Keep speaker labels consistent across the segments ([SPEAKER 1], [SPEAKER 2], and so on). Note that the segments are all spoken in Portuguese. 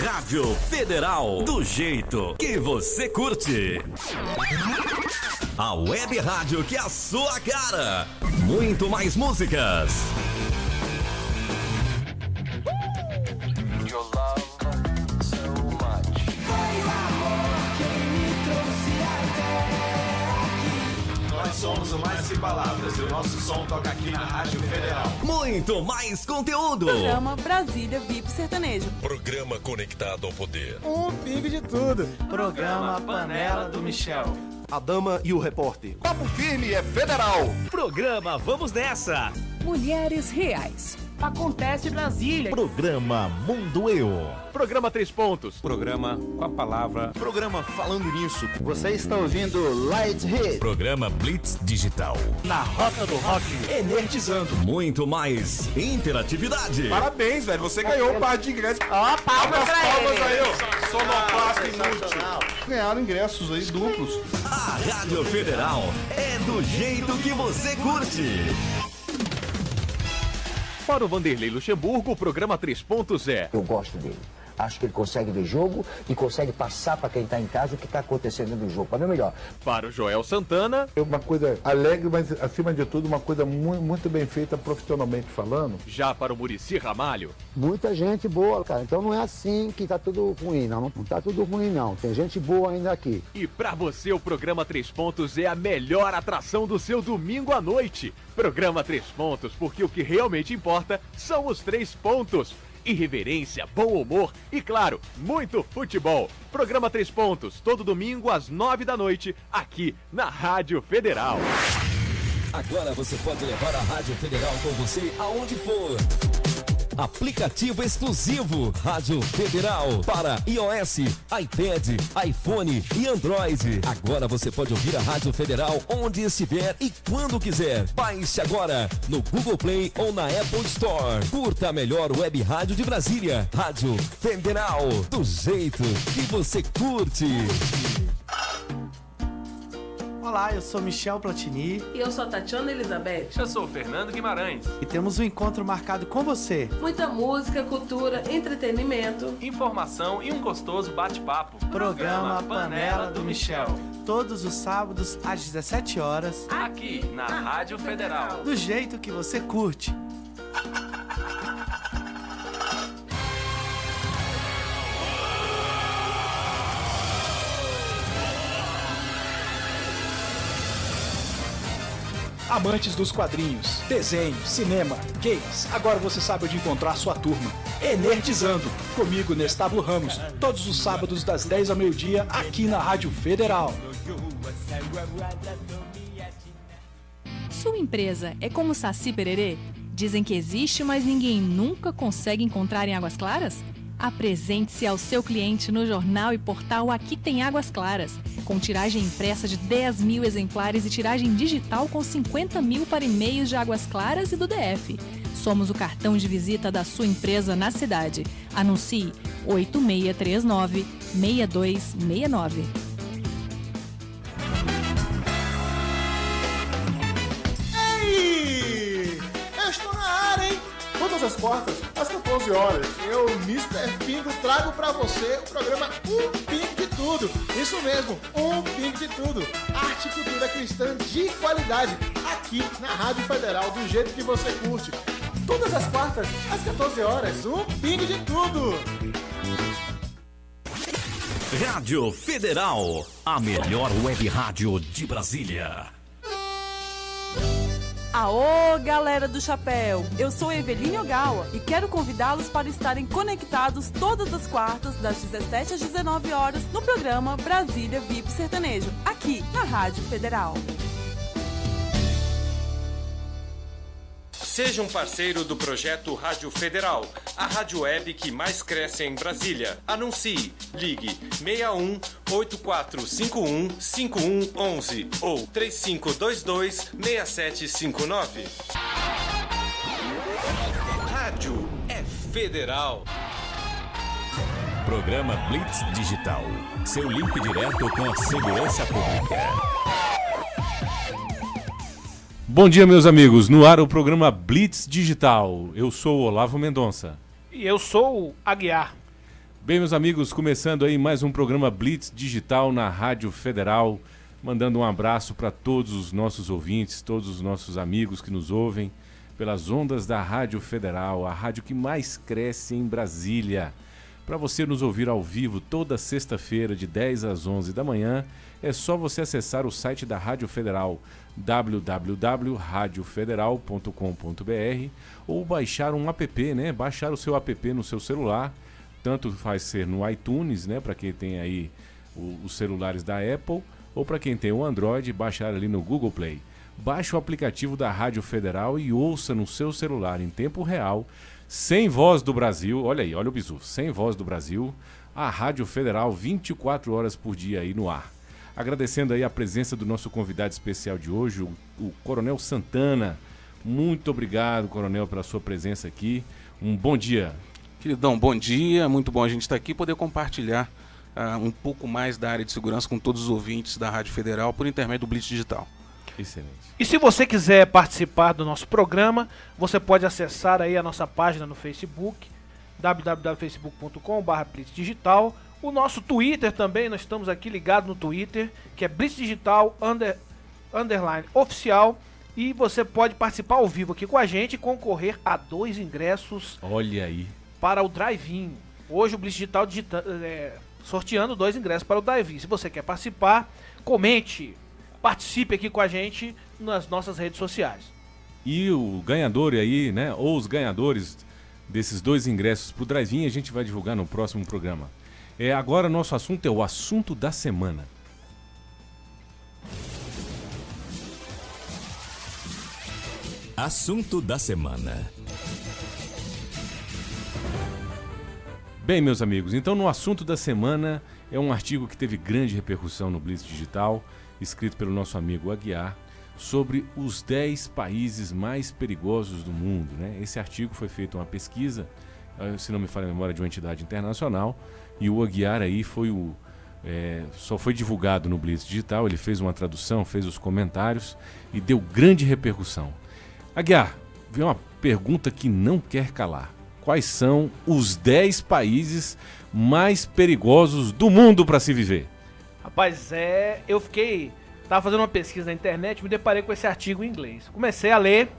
[SPEAKER 1] Rádio Federal, do jeito que você curte. A web rádio que é a sua cara. Muito mais músicas.
[SPEAKER 2] Somos o Mais Que Palavras e o nosso som toca aqui na Rádio Federal.
[SPEAKER 1] Muito mais conteúdo.
[SPEAKER 3] Programa Brasília VIP Sertanejo.
[SPEAKER 4] Programa conectado ao poder.
[SPEAKER 5] Um pingo de tudo.
[SPEAKER 2] Programa Panela do Michel.
[SPEAKER 6] A Dama e o Repórter.
[SPEAKER 7] Papo Firme é Federal.
[SPEAKER 1] Programa Vamos Nessa.
[SPEAKER 3] Mulheres Reais.
[SPEAKER 5] Acontece Brasília.
[SPEAKER 8] Programa Mundo Eu.
[SPEAKER 6] Programa 3 Pontos.
[SPEAKER 8] Programa Com a Palavra.
[SPEAKER 6] Programa Falando Nisso.
[SPEAKER 7] Você está ouvindo Light Hit.
[SPEAKER 1] Programa Blitz Digital.
[SPEAKER 5] Na Rota do Rock.
[SPEAKER 6] Energizando.
[SPEAKER 1] Muito mais interatividade.
[SPEAKER 2] Parabéns, velho. Você ganhou um par de ingressos.
[SPEAKER 3] Ó, palmas pra
[SPEAKER 2] Palmas
[SPEAKER 3] ele.
[SPEAKER 2] aí, ó. Sonoplasta inútil.
[SPEAKER 7] Ganharam ingressos aí duplos.
[SPEAKER 1] A Rádio Federal é do jeito que você curte.
[SPEAKER 6] Para o Vanderlei Luxemburgo, o programa 3 Pontos é...
[SPEAKER 9] Eu gosto dele. Acho que ele consegue ver jogo e consegue passar para quem está em casa o que está acontecendo no jogo. Para mim é melhor.
[SPEAKER 6] Para o Joel Santana...
[SPEAKER 10] É uma coisa alegre, mas acima de tudo uma coisa muito bem feita profissionalmente falando.
[SPEAKER 6] Já para o Muricy Ramalho...
[SPEAKER 9] Muita gente boa, cara. Então não é assim que tá tudo ruim, não. Não tá tudo ruim, não. Tem gente boa ainda aqui.
[SPEAKER 6] E para você, o programa 3 Pontos é a melhor atração do seu domingo à noite. Programa 3 Pontos, porque o que realmente importa são os 3 pontos. Irreverência, bom humor e, claro, muito futebol. Programa 3 Pontos, todo domingo às 9 da noite, aqui na Rádio Federal.
[SPEAKER 1] Agora você pode levar a Rádio Federal com você aonde for. Aplicativo exclusivo Rádio Federal para iOS, iPad, iPhone e Android. Agora você pode ouvir a Rádio Federal onde estiver e quando quiser. Baixe agora no Google Play ou na Apple Store. Curta a melhor web rádio de Brasília. Rádio Federal, do jeito que você curte.
[SPEAKER 5] Olá, eu sou Michel Platini.
[SPEAKER 3] E eu sou a Tatiana Elizabeth.
[SPEAKER 2] Eu sou o Fernando Guimarães.
[SPEAKER 5] E temos um encontro marcado com você.
[SPEAKER 3] Muita música, cultura, entretenimento.
[SPEAKER 2] Informação e um gostoso bate-papo.
[SPEAKER 5] Programa Panela do Michel. Todos os sábados às 17 horas.
[SPEAKER 2] Aqui na Rádio Federal.
[SPEAKER 5] Do jeito que você curte.
[SPEAKER 11] Amantes dos quadrinhos, desenho, cinema, games, agora você sabe onde encontrar sua turma. Energizando, comigo, Nestábulo Ramos, todos os sábados das 10 ao meio-dia, aqui na Rádio Federal.
[SPEAKER 12] Sua empresa é como Saci Pererê? Dizem que existe, mas ninguém nunca consegue encontrar em Águas Claras? Apresente-se ao seu cliente no jornal e portal Aqui Tem Águas Claras, com tiragem impressa de 10 mil exemplares e tiragem digital com 50 mil para e-mails de Águas Claras e do DF. Somos o cartão de visita da sua empresa na cidade. Anuncie 8639-6269.
[SPEAKER 13] Ei! Eu estou na área, hein? Todas as quartas, às 14 horas, eu, Mr. Pingo, trago pra você o programa Um Pingo de Tudo. Isso mesmo, Um Pingo de Tudo. Arte e cultura cristã de qualidade, aqui na Rádio Federal, do jeito que você curte. Todas as quartas, às 14 horas, Um Pingo de Tudo.
[SPEAKER 1] Rádio Federal, a melhor web rádio de Brasília.
[SPEAKER 3] Aô, galera do chapéu! Eu sou Eveline Ogawa e quero convidá-los para estarem conectados todas as quartas, das 17 às 19 horas, no programa Brasília VIP Sertanejo, aqui na Rádio Federal.
[SPEAKER 2] Seja um parceiro do projeto Rádio Federal, a rádio web que mais cresce em Brasília. Anuncie. Ligue 61 8451 5111 ou 3522 6759. Rádio é Federal.
[SPEAKER 1] Programa Blitz Digital. Seu link direto com a segurança pública.
[SPEAKER 14] Bom dia, meus amigos. No ar o programa Blitz Digital. Eu sou o Olavo Mendonça.
[SPEAKER 11] E eu sou o Aguiar.
[SPEAKER 14] Bem, meus amigos, começando aí mais um programa Blitz Digital na Rádio Federal, mandando um abraço para todos os nossos ouvintes, todos os nossos amigos que nos ouvem pelas ondas da Rádio Federal, a rádio que mais cresce em Brasília. Para você nos ouvir ao vivo toda sexta-feira de 10 às 11 da manhã, é só você acessar o site da Rádio Federal, www.radiofederal.com.br, ou baixar um app, né? Baixar o seu app no seu celular. Tanto faz ser no iTunes, né, para quem tem aí os celulares da Apple, ou para quem tem o Android, baixar ali no Google Play. Baixe o aplicativo da Rádio Federal e ouça no seu celular em tempo real, sem voz do Brasil, olha aí, olha o bizu, sem voz do Brasil, a Rádio Federal 24 horas por dia aí no ar. Agradecendo aí a presença do nosso convidado especial de hoje, o Coronel Santana. Muito obrigado, Coronel, pela sua presença aqui. Um bom dia.
[SPEAKER 15] Queridão, bom dia, muito bom a gente estar aqui e poder compartilhar um pouco mais da área de segurança com todos os ouvintes da Rádio Federal por intermédio do Blitz Digital.
[SPEAKER 14] Excelente.
[SPEAKER 16] E se você quiser participar do nosso programa, você pode acessar aí a nossa página no Facebook, www.facebook.com/blitzdigital. O nosso Twitter também, nós estamos aqui ligados no Twitter, que é Blitz Digital _oficial. E você pode participar ao vivo aqui com a gente e concorrer a 2 ingressos.
[SPEAKER 14] Olha aí.
[SPEAKER 16] Para o Drive-In. Hoje o Blitz Digital sorteando 2 ingressos para o Drive-In. Se você quer participar, comente, participe aqui com a gente nas nossas redes sociais.
[SPEAKER 14] E o ganhador aí, né, ou os ganhadores desses 2 ingressos para o Drive-In, a gente vai divulgar no próximo programa. Agora nosso assunto é o assunto da semana.
[SPEAKER 1] Assunto da semana.
[SPEAKER 14] Bem, meus amigos, então no assunto da semana é um artigo que teve grande repercussão no Blitz Digital, escrito pelo nosso amigo Aguiar, sobre os 10 países mais perigosos do mundo, né? Esse artigo foi feito uma pesquisa, se não me falha a memória, de uma entidade internacional, e o Aguiar aí só foi divulgado no Blitz Digital, ele fez uma tradução, fez os comentários e deu grande repercussão. Aguiar, veio uma pergunta que não quer calar. Quais são os 10 países mais perigosos do mundo para se viver?
[SPEAKER 16] Rapaz, tava fazendo uma pesquisa na internet, me deparei com esse artigo em inglês. Comecei a ler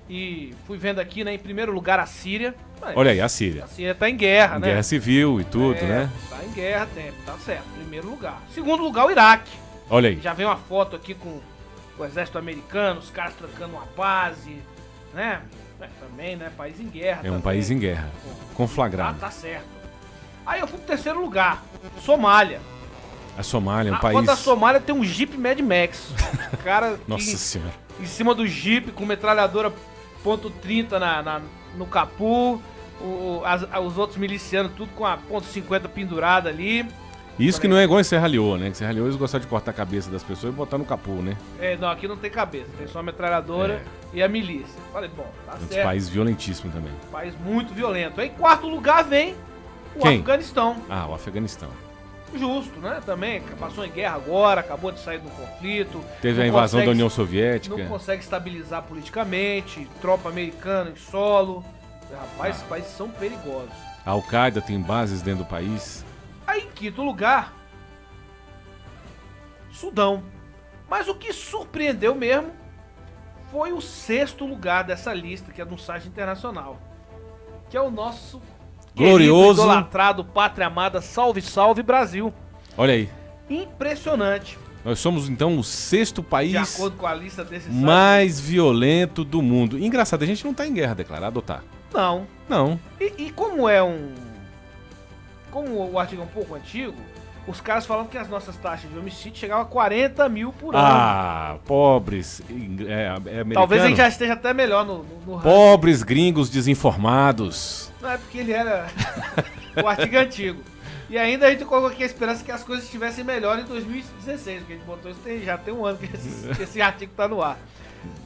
[SPEAKER 16] e fui vendo aqui, né, em primeiro lugar a Síria.
[SPEAKER 14] Olha aí, a Síria.
[SPEAKER 16] A Síria tá em guerra, né?
[SPEAKER 14] Guerra civil e tudo, né?
[SPEAKER 16] Tá em guerra, tá certo, primeiro lugar. Segundo lugar, o Iraque.
[SPEAKER 14] Olha aí.
[SPEAKER 16] Já vem uma foto aqui com o exército americano, os caras trancando uma base, né? Também, né? País em guerra.
[SPEAKER 14] É um país em guerra, conflagrado.
[SPEAKER 16] Tá certo. Aí eu fui pro terceiro lugar, Somália.
[SPEAKER 14] A Somália é um país...
[SPEAKER 16] Quanto a Somália tem um Jeep Mad Max. O cara
[SPEAKER 14] Nossa Senhora.
[SPEAKER 16] Em cima do Jeep, com metralhadora .30 no capu, os outros milicianos tudo com a .50 pendurada ali.
[SPEAKER 14] Isso que não é igual em Serra Leoa, né? Que Serra Leoa eles gostam de cortar a cabeça das pessoas e botar no capô, né?
[SPEAKER 16] Não, aqui não tem cabeça, tem só a metralhadora e a milícia. Falei, bom, tá certo.
[SPEAKER 14] Um país violentíssimo também.
[SPEAKER 16] País muito violento. Aí em quarto lugar vem o Afeganistão.
[SPEAKER 14] Ah, o Afeganistão.
[SPEAKER 16] Justo, né? Também passou em guerra agora, acabou de sair do conflito.
[SPEAKER 14] Teve a invasão da União Soviética.
[SPEAKER 16] Não consegue estabilizar politicamente, tropa americana em solo. Rapaz, esses países são perigosos.
[SPEAKER 14] A Al-Qaeda tem bases dentro do país.
[SPEAKER 16] Aí em quinto lugar, Sudão. Mas o que surpreendeu mesmo foi o sexto lugar dessa lista, que é de um site internacional. Que é o nosso
[SPEAKER 14] glorioso,
[SPEAKER 16] idolatrado, pátria amada, salve, salve Brasil.
[SPEAKER 14] Olha aí.
[SPEAKER 16] Impressionante.
[SPEAKER 14] Nós somos então o sexto país,
[SPEAKER 16] de acordo com a lista desse
[SPEAKER 14] mais violento do mundo. Engraçado, a gente não tá em guerra declarada, tá?
[SPEAKER 16] Não.
[SPEAKER 14] Não.
[SPEAKER 16] E como o artigo é um pouco antigo, os caras falam que as nossas taxas de homicídio chegavam a 40 mil por ano.
[SPEAKER 14] Ah, pobres. Americano.
[SPEAKER 16] Talvez a gente já esteja até melhor no
[SPEAKER 14] pobres gringos desinformados.
[SPEAKER 16] Não, é porque ele era o artigo antigo. E ainda a gente colocou aqui a esperança que as coisas estivessem melhor em 2016, porque a gente botou isso já tem um ano que esse artigo tá no ar.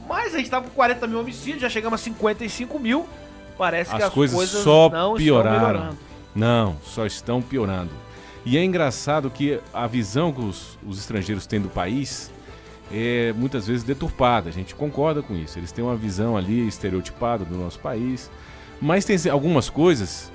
[SPEAKER 16] Mas a gente tava com 40 mil homicídios, já chegamos a 55 mil. Parece que as coisas
[SPEAKER 14] só
[SPEAKER 16] não
[SPEAKER 14] pioraram.
[SPEAKER 16] estão melhorando.
[SPEAKER 14] Não, só estão piorando. E é engraçado que a visão que os estrangeiros têm do país é muitas vezes deturpada. A gente concorda com isso. Eles têm uma visão ali estereotipada do nosso país. Mas tem algumas coisas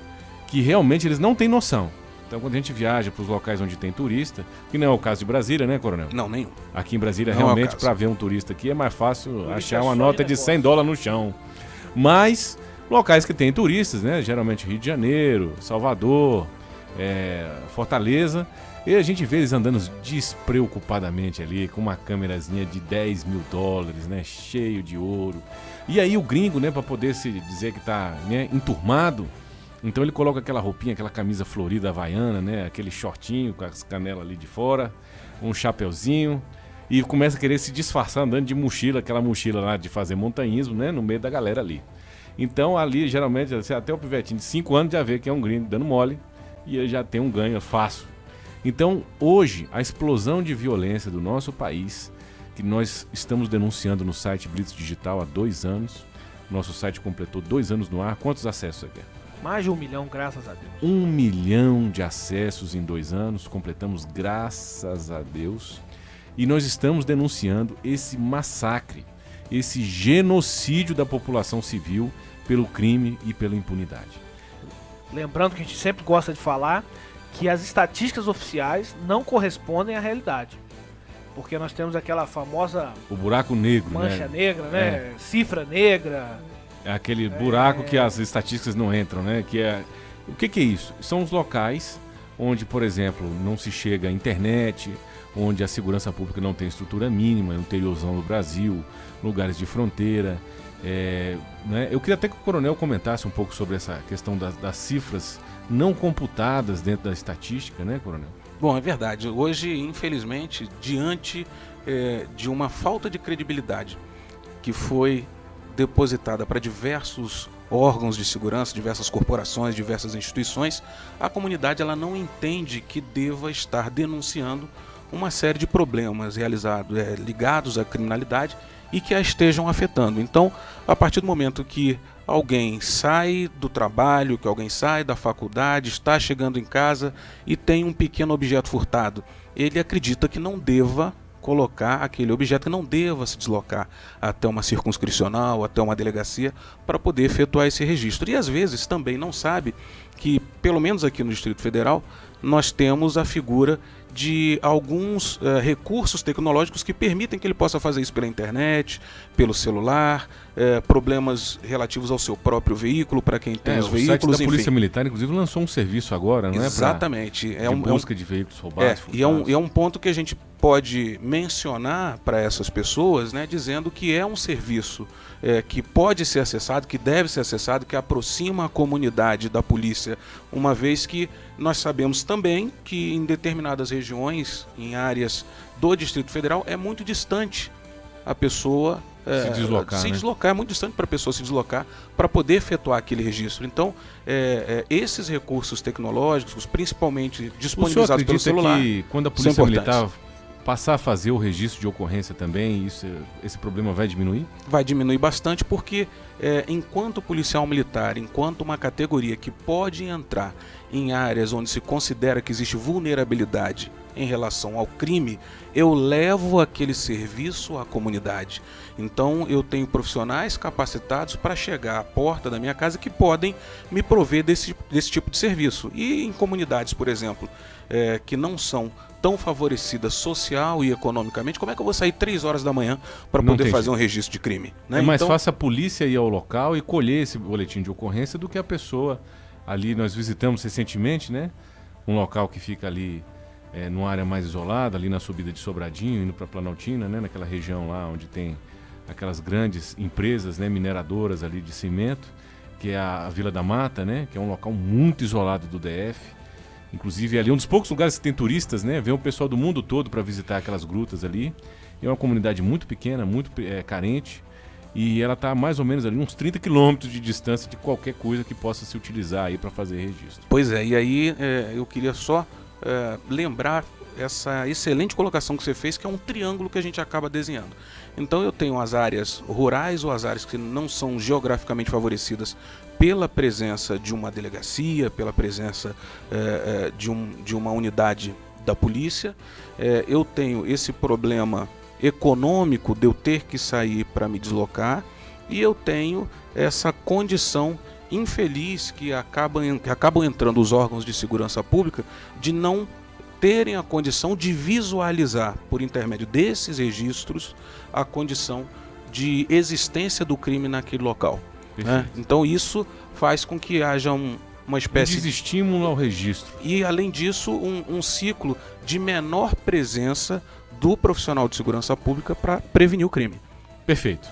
[SPEAKER 14] que realmente eles não têm noção. Então, quando a gente viaja para os locais onde tem turista, que não é o caso de Brasília, né, Coronel?
[SPEAKER 15] Não, nenhum.
[SPEAKER 14] Aqui em Brasília,
[SPEAKER 15] não
[SPEAKER 14] realmente, para ver um turista aqui é mais fácil
[SPEAKER 16] turista
[SPEAKER 14] achar uma nota de $100 no chão. Mas, locais que tem turistas, né, geralmente Rio de Janeiro, Salvador, Fortaleza, e a gente vê eles andando despreocupadamente ali, com uma câmerazinha de $10 mil, né, cheio de ouro. E aí o gringo, né, para poder se dizer que tá, né, enturmado, então ele coloca aquela roupinha, aquela camisa florida havaiana, né, aquele shortinho com as canelas ali de fora, um chapeuzinho, e começa a querer se disfarçar andando de mochila, aquela mochila lá de fazer montanhismo, né, no meio da galera ali. Então ali, geralmente, até o pivetinho de 5 anos já vê que é um gringo dando mole, e ele já tem um ganho fácil. Então hoje, a explosão de violência do nosso país, que nós estamos denunciando no site Blitz Digital há 2 anos, nosso site completou 2 anos no ar, quantos acessos aqui?
[SPEAKER 16] Mais de 1 milhão, graças a Deus.
[SPEAKER 14] 1 milhão de acessos em 2 anos, completamos graças a Deus. E nós estamos denunciando esse massacre, esse genocídio da população civil pelo crime e pela impunidade.
[SPEAKER 16] Lembrando que a gente sempre gosta de falar que as estatísticas oficiais não correspondem à realidade. Porque nós temos aquela famosa...
[SPEAKER 14] O buraco negro,
[SPEAKER 16] mancha negra, né? Cifra negra...
[SPEAKER 14] É aquele buraco que as estatísticas não entram, né? O que é isso? São os locais onde, por exemplo, não se chega à internet, onde a segurança pública não tem estrutura mínima, no interiorzão do Brasil, lugares de fronteira. Né? Eu queria até que o Coronel comentasse um pouco sobre essa questão das cifras não computadas dentro da estatística, né, Coronel?
[SPEAKER 15] Bom, é verdade. Hoje, infelizmente, diante de uma falta de credibilidade que foi depositada para diversos órgãos de segurança, diversas corporações, diversas instituições, a comunidade ela não entende que deva estar denunciando uma série de problemas ligados à criminalidade e que a estejam afetando. Então, a partir do momento que alguém sai do trabalho, que alguém sai da faculdade, está chegando em casa e tem um pequeno objeto furtado, ele acredita que não deva colocar aquele objeto, que não deva se deslocar até uma circunscricional, até uma delegacia, para poder efetuar esse registro. E às vezes também não sabe que, pelo menos aqui no Distrito Federal, nós temos a figura de alguns recursos tecnológicos que permitem que ele possa fazer isso pela internet, pelo celular, problemas relativos ao seu próprio veículo, para quem tem os veículos.
[SPEAKER 14] O site da Polícia Militar, inclusive, lançou um serviço agora, não é?
[SPEAKER 15] Exatamente.
[SPEAKER 14] De busca de veículos roubados.
[SPEAKER 15] E é um ponto que a gente pode mencionar para essas pessoas, né, dizendo que é um serviço que pode ser acessado, que deve ser acessado, que aproxima a comunidade da polícia, uma vez que nós sabemos também que em determinadas regiões, em áreas do Distrito Federal, é muito distante a pessoa se deslocar, é muito distante para a pessoa se deslocar para poder efetuar aquele registro. Então, esses recursos tecnológicos, principalmente disponibilizados pelo celular,
[SPEAKER 14] que quando a Polícia Militar passar a fazer o registro de ocorrência também, esse problema vai diminuir?
[SPEAKER 15] Vai diminuir bastante porque, enquanto policial militar, enquanto uma categoria que pode entrar em áreas onde se considera que existe vulnerabilidade em relação ao crime, eu levo aquele serviço à comunidade. Então eu tenho profissionais capacitados para chegar à porta da minha casa que podem me prover desse tipo de serviço. E em comunidades, por exemplo, que não são tão favorecidas social e economicamente, como é que eu vou sair 3 horas da manhã para poder fazer um registro de crime? Né?
[SPEAKER 14] É mais fácil a polícia ir ao local e colher esse boletim de ocorrência do que a pessoa ali. Nós visitamos recentemente, né, um local que fica ali numa área mais isolada, ali na subida de Sobradinho, indo para Planaltina, né, naquela região lá onde tem aquelas grandes empresas, né, mineradoras ali de cimento, que é a Vila da Mata, né, que é um local muito isolado do DF. Inclusive ali é um dos poucos lugares que tem turistas, né? Vem o pessoal do mundo todo para visitar aquelas grutas ali. É uma comunidade muito pequena, muito carente. E ela está mais ou menos ali uns 30 quilômetros de distância de qualquer coisa que possa se utilizar aí para fazer registro.
[SPEAKER 15] Pois é, e aí eu queria só lembrar essa excelente colocação que você fez, que é um triângulo que a gente acaba desenhando. Então eu tenho as áreas rurais ou as áreas que não são geograficamente favorecidas pela presença de uma delegacia, pela presença de uma unidade da polícia. Eu tenho esse problema econômico de eu ter que sair para me deslocar, e eu tenho essa condição infeliz que acabam entrando os órgãos de segurança pública de não terem a condição de visualizar, por intermédio desses registros, a condição de existência do crime naquele local. Né? Então isso faz com que haja uma espécie
[SPEAKER 14] de desestímulo ao registro.
[SPEAKER 15] E, além disso, um ciclo de menor presença do profissional de segurança pública para prevenir o crime.
[SPEAKER 14] Perfeito.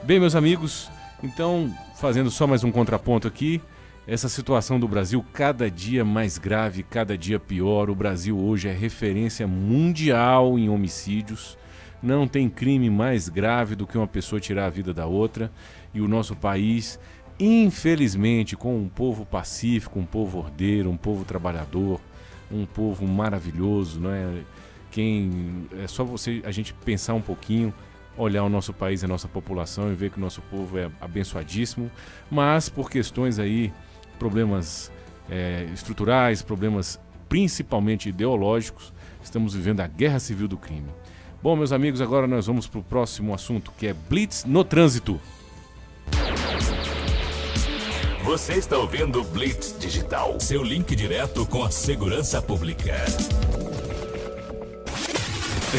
[SPEAKER 14] Bem, meus amigos, então, fazendo só mais um contraponto aqui, essa situação do Brasil cada dia mais grave, cada dia pior. O Brasil hoje é referência mundial em homicídios. Não tem crime mais grave do que uma pessoa tirar a vida da outra. E o nosso país, infelizmente, com um povo pacífico, um povo ordeiro, um povo trabalhador, um povo maravilhoso, não é? É só a gente pensar um pouquinho, olhar o nosso país e a nossa população e ver que o nosso povo é abençoadíssimo, mas por questões aí, problemas estruturais, problemas principalmente ideológicos, estamos vivendo a guerra civil do crime. Bom, meus amigos, agora nós vamos para o próximo assunto, que é Blitz no Trânsito.
[SPEAKER 1] Você está ouvindo Blitz Digital, seu link direto com a segurança pública.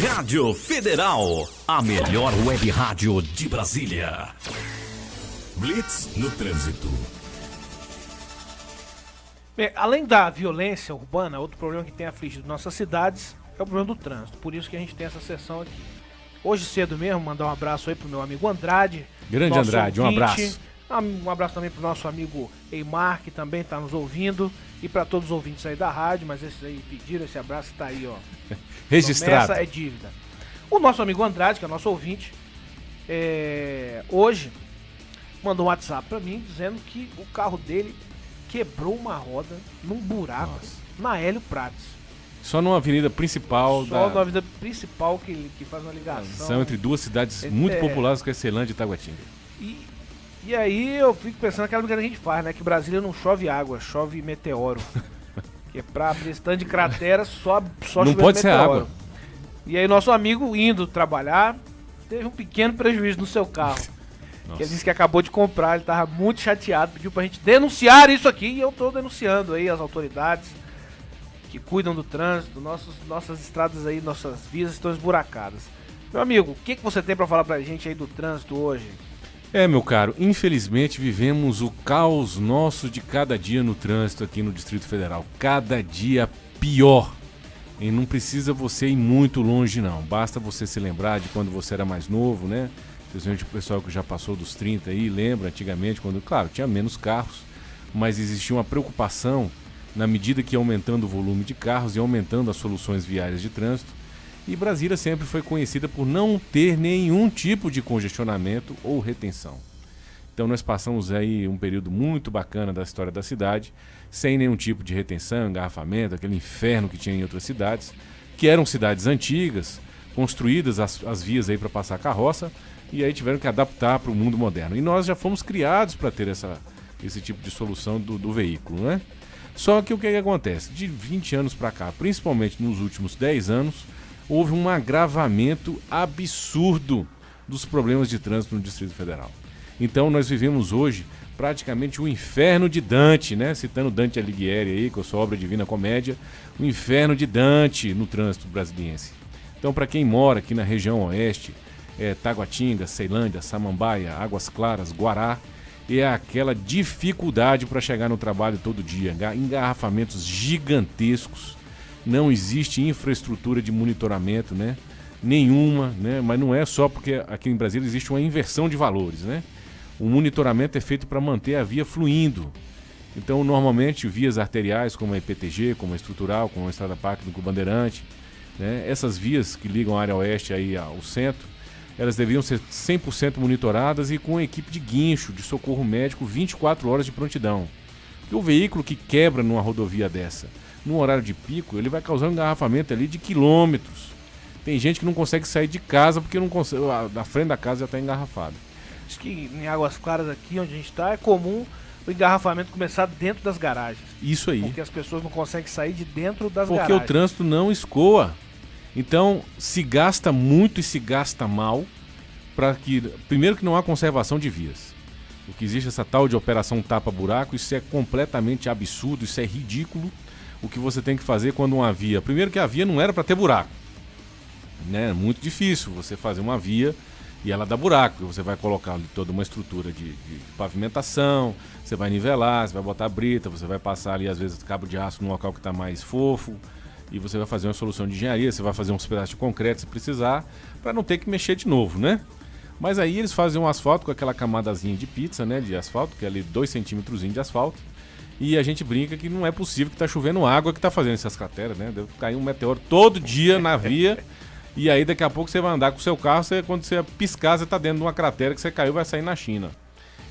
[SPEAKER 1] Rádio Federal, a melhor web rádio de Brasília. Blitz no Trânsito.
[SPEAKER 16] Bem, além da violência urbana, outro problema que tem afligido nossas cidades é o problema do trânsito. Por isso que a gente tem essa sessão aqui. Hoje cedo mesmo, mandar um abraço aí pro meu amigo Andrade.
[SPEAKER 14] Grande Andrade, um abraço.
[SPEAKER 16] Um abraço também pro nosso amigo Eimar, que também está nos ouvindo. E para todos os ouvintes aí da rádio, mas esses aí pediram esse abraço, tá aí, ó.
[SPEAKER 14] Registrado.
[SPEAKER 16] Promessa é dívida. O nosso amigo Andrade, que é nosso ouvinte, hoje mandou um WhatsApp para mim dizendo que o carro dele quebrou uma roda num buraco na Hélio Prates.
[SPEAKER 14] Só numa avenida principal.
[SPEAKER 16] Só numa avenida principal que faz uma ligação.
[SPEAKER 14] São entre duas cidades muito populares, que é Ceilândia e Taguatinga.
[SPEAKER 16] E aí eu fico pensando naquela brincadeira que a gente faz, né? Que Brasília não chove água, chove meteoro. Que é pra abrir esse tanto de cratera, só
[SPEAKER 14] não pode ser água.
[SPEAKER 16] E aí nosso amigo indo trabalhar, teve um pequeno prejuízo no seu carro. Que ele disse que acabou de comprar, ele tava muito chateado, pediu pra gente denunciar isso aqui, e eu tô denunciando aí as autoridades que cuidam do trânsito, nossas estradas aí, nossas vias estão esburacadas. Meu amigo, o que você tem pra falar pra gente aí do trânsito hoje?
[SPEAKER 14] Meu caro, infelizmente vivemos o caos nosso de cada dia no trânsito aqui no Distrito Federal. Cada dia pior. E não precisa você ir muito longe, não. Basta você se lembrar de quando você era mais novo, né? Principalmente o pessoal que já passou dos 30 aí, lembra antigamente, quando, claro, tinha menos carros, mas existia uma preocupação na medida que ia aumentando o volume de carros e aumentando as soluções viárias de trânsito. E Brasília sempre foi conhecida por não ter nenhum tipo de congestionamento ou retenção. Então nós passamos aí um período muito bacana da história da cidade, sem nenhum tipo de retenção, engarrafamento, aquele inferno que tinha em outras cidades, que eram cidades antigas, construídas as vias aí para passar carroça, e aí tiveram que adaptar para o mundo moderno. E nós já fomos criados para ter esse tipo de solução do veículo, né? Só que o que acontece? De 20 anos para cá, principalmente nos últimos 10 anos, houve um agravamento absurdo dos problemas de trânsito no Distrito Federal. Então nós vivemos hoje praticamente o inferno de Dante, né? Citando Dante Alighieri aí, com a sua obra Divina Comédia, o inferno de Dante no trânsito brasiliense. Então, para quem mora aqui na região oeste, Taguatinga, Ceilândia, Samambaia, Águas Claras, Guará, é aquela dificuldade para chegar no trabalho todo dia, engarrafamentos gigantescos. Não existe infraestrutura de monitoramento, né? Nenhuma, né? Mas não é só porque aqui em Brasília existe uma inversão de valores, né? O monitoramento é feito para manter a via fluindo. Então, normalmente, vias arteriais, como a IPTG, como a estrutural, como a Estrada Parque do Bandeirante, né? Essas vias que ligam a área oeste aí ao centro, elas deveriam ser 100% monitoradas e com equipe de guincho, de socorro médico, 24 horas de prontidão. Porque o veículo que quebra numa rodovia dessa, no horário de pico, ele vai causar um engarrafamento ali de quilômetros. Tem gente que não consegue sair de casa porque não consegue, a frente da casa já está engarrafada.
[SPEAKER 16] Diz que em Águas Claras aqui onde a gente está é comum o engarrafamento começar dentro das garagens.
[SPEAKER 14] Isso aí.
[SPEAKER 16] Porque as pessoas não conseguem sair de dentro das garagens.
[SPEAKER 14] Porque o trânsito não escoa. Então se gasta muito e se gasta mal, para que, primeiro, que não há conservação de vias. O que existe essa tal de operação tapa-buraco, isso é completamente absurdo, isso é ridículo. O que você tem que fazer quando uma via... Primeiro que a via não era para ter buraco. Né? É muito difícil você fazer uma via e ela dá buraco. Você vai colocar ali toda uma estrutura de pavimentação, você vai nivelar, você vai botar brita, você vai passar ali às vezes cabo de aço num local que está mais fofo e você vai fazer uma solução de engenharia, você vai fazer uns pedaços de concreto se precisar, para não ter que mexer de novo, né? Mas aí eles fazem um asfalto com aquela camadazinha de pizza, né, de asfalto, que é ali 2 centímetros de asfalto, e a gente brinca que não é possível que está chovendo água que está fazendo essas crateras, né? Deve cair um meteoro todo dia na via. E aí daqui a pouco você vai andar com o seu carro, quando você piscar, você está dentro de uma cratera que você caiu e vai sair na China.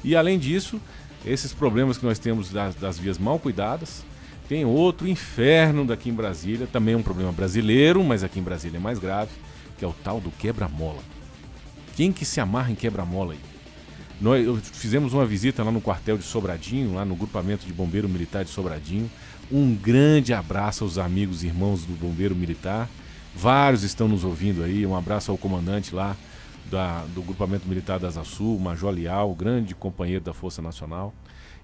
[SPEAKER 14] E além disso, esses problemas que nós temos das vias mal cuidadas, tem outro inferno daqui em Brasília, também um problema brasileiro, mas aqui em Brasília é mais grave, que é o tal do quebra-mola. Quem que se amarra em quebra-mola aí? Nós fizemos uma visita lá no quartel de Sobradinho, lá no grupamento de Bombeiro Militar de Sobradinho. Um grande abraço aos amigos e irmãos do Bombeiro Militar. Vários estão nos ouvindo aí, um abraço ao comandante lá do Grupamento Militar da Asa Sul, o Major Leal, grande companheiro da Força Nacional.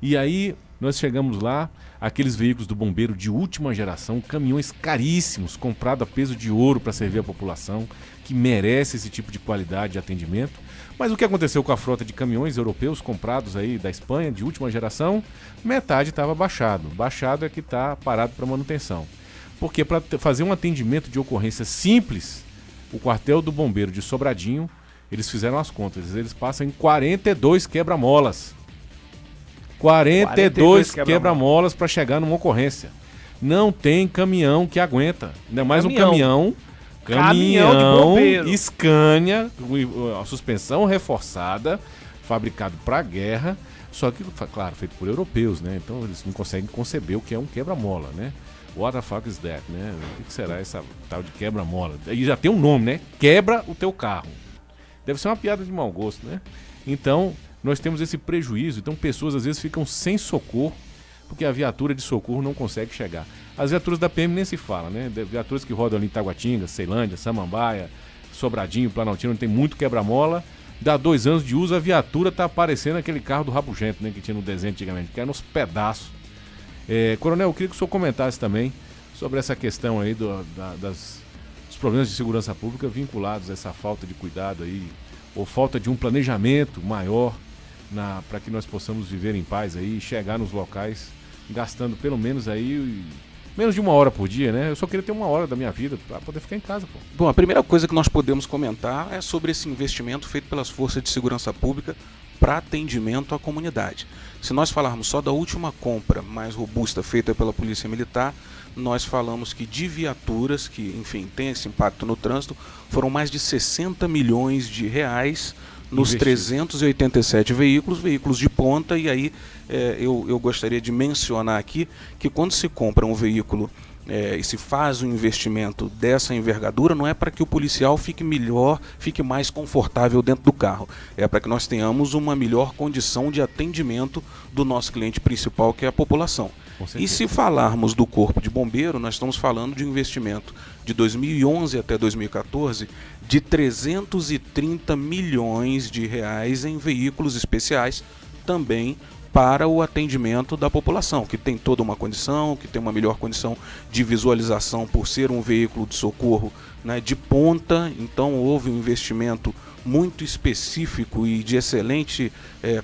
[SPEAKER 14] E aí nós chegamos lá, aqueles veículos do bombeiro de última geração, caminhões caríssimos, comprados a peso de ouro para servir a população, que merece esse tipo de qualidade de atendimento. Mas o que aconteceu com a frota de caminhões europeus comprados aí da Espanha, de última geração, metade estava baixado. Baixado é que está parado para manutenção. Porque para fazer um atendimento de ocorrência simples, o quartel do bombeiro de Sobradinho, eles fizeram as contas, eles passam em 42 quebra-molas. 42 quebra-molas para chegar numa ocorrência. Não tem caminhão que aguenta. Ainda mais um caminhão de bombeiro. Scania, a suspensão reforçada, fabricado para guerra, só que, claro, feito por europeus, né? Então eles não conseguem conceber o que é um quebra-mola, né? What the fuck is that, né? O que será essa tal de quebra-mola? E já tem um nome, né? Quebra o teu carro. Deve ser uma piada de mau gosto, né? Então, nós temos esse prejuízo. Então, pessoas às vezes ficam sem socorro, porque a viatura de socorro não consegue chegar. As viaturas da PM nem se fala, né? Viaturas que rodam ali em Taguatinga, Ceilândia, Samambaia, Sobradinho, Planaltino, tem muito quebra-mola. Dá 2 anos de uso, a viatura tá aparecendo aquele carro do Rabugento, né? Que tinha no desenho antigamente, que era nos pedaços. Coronel, eu queria que o senhor comentasse também sobre essa questão aí dos problemas de segurança pública vinculados a essa falta de cuidado aí, ou falta de um planejamento maior para que nós possamos viver em paz aí e chegar nos locais gastando pelo menos aí menos de 1 hora por dia, né? Eu só queria ter 1 hora da minha vida para poder ficar em casa, pô.
[SPEAKER 15] Bom, a primeira coisa que nós podemos comentar é sobre esse investimento feito pelas forças de segurança pública para atendimento à comunidade. Se nós falarmos só da última compra mais robusta feita pela Polícia Militar, nós falamos que de viaturas, que enfim, tem esse impacto no trânsito, foram mais de 60 milhões de reais nos 387 veículos de ponta, e aí eu gostaria de mencionar aqui que quando se compra um veículo e se faz um investimento dessa envergadura, não é para que o policial fique melhor, fique mais confortável dentro do carro, é para que nós tenhamos uma melhor condição de atendimento do nosso cliente principal, que é a população. E se falarmos do Corpo de Bombeiro, nós estamos falando de um investimento de 2011 até 2014 de 330 milhões de reais em veículos especiais, também para o atendimento da população, que tem toda uma condição, que tem uma melhor condição de visualização por ser um veículo de socorro, né, de ponta. Então houve um investimento muito específico e de excelente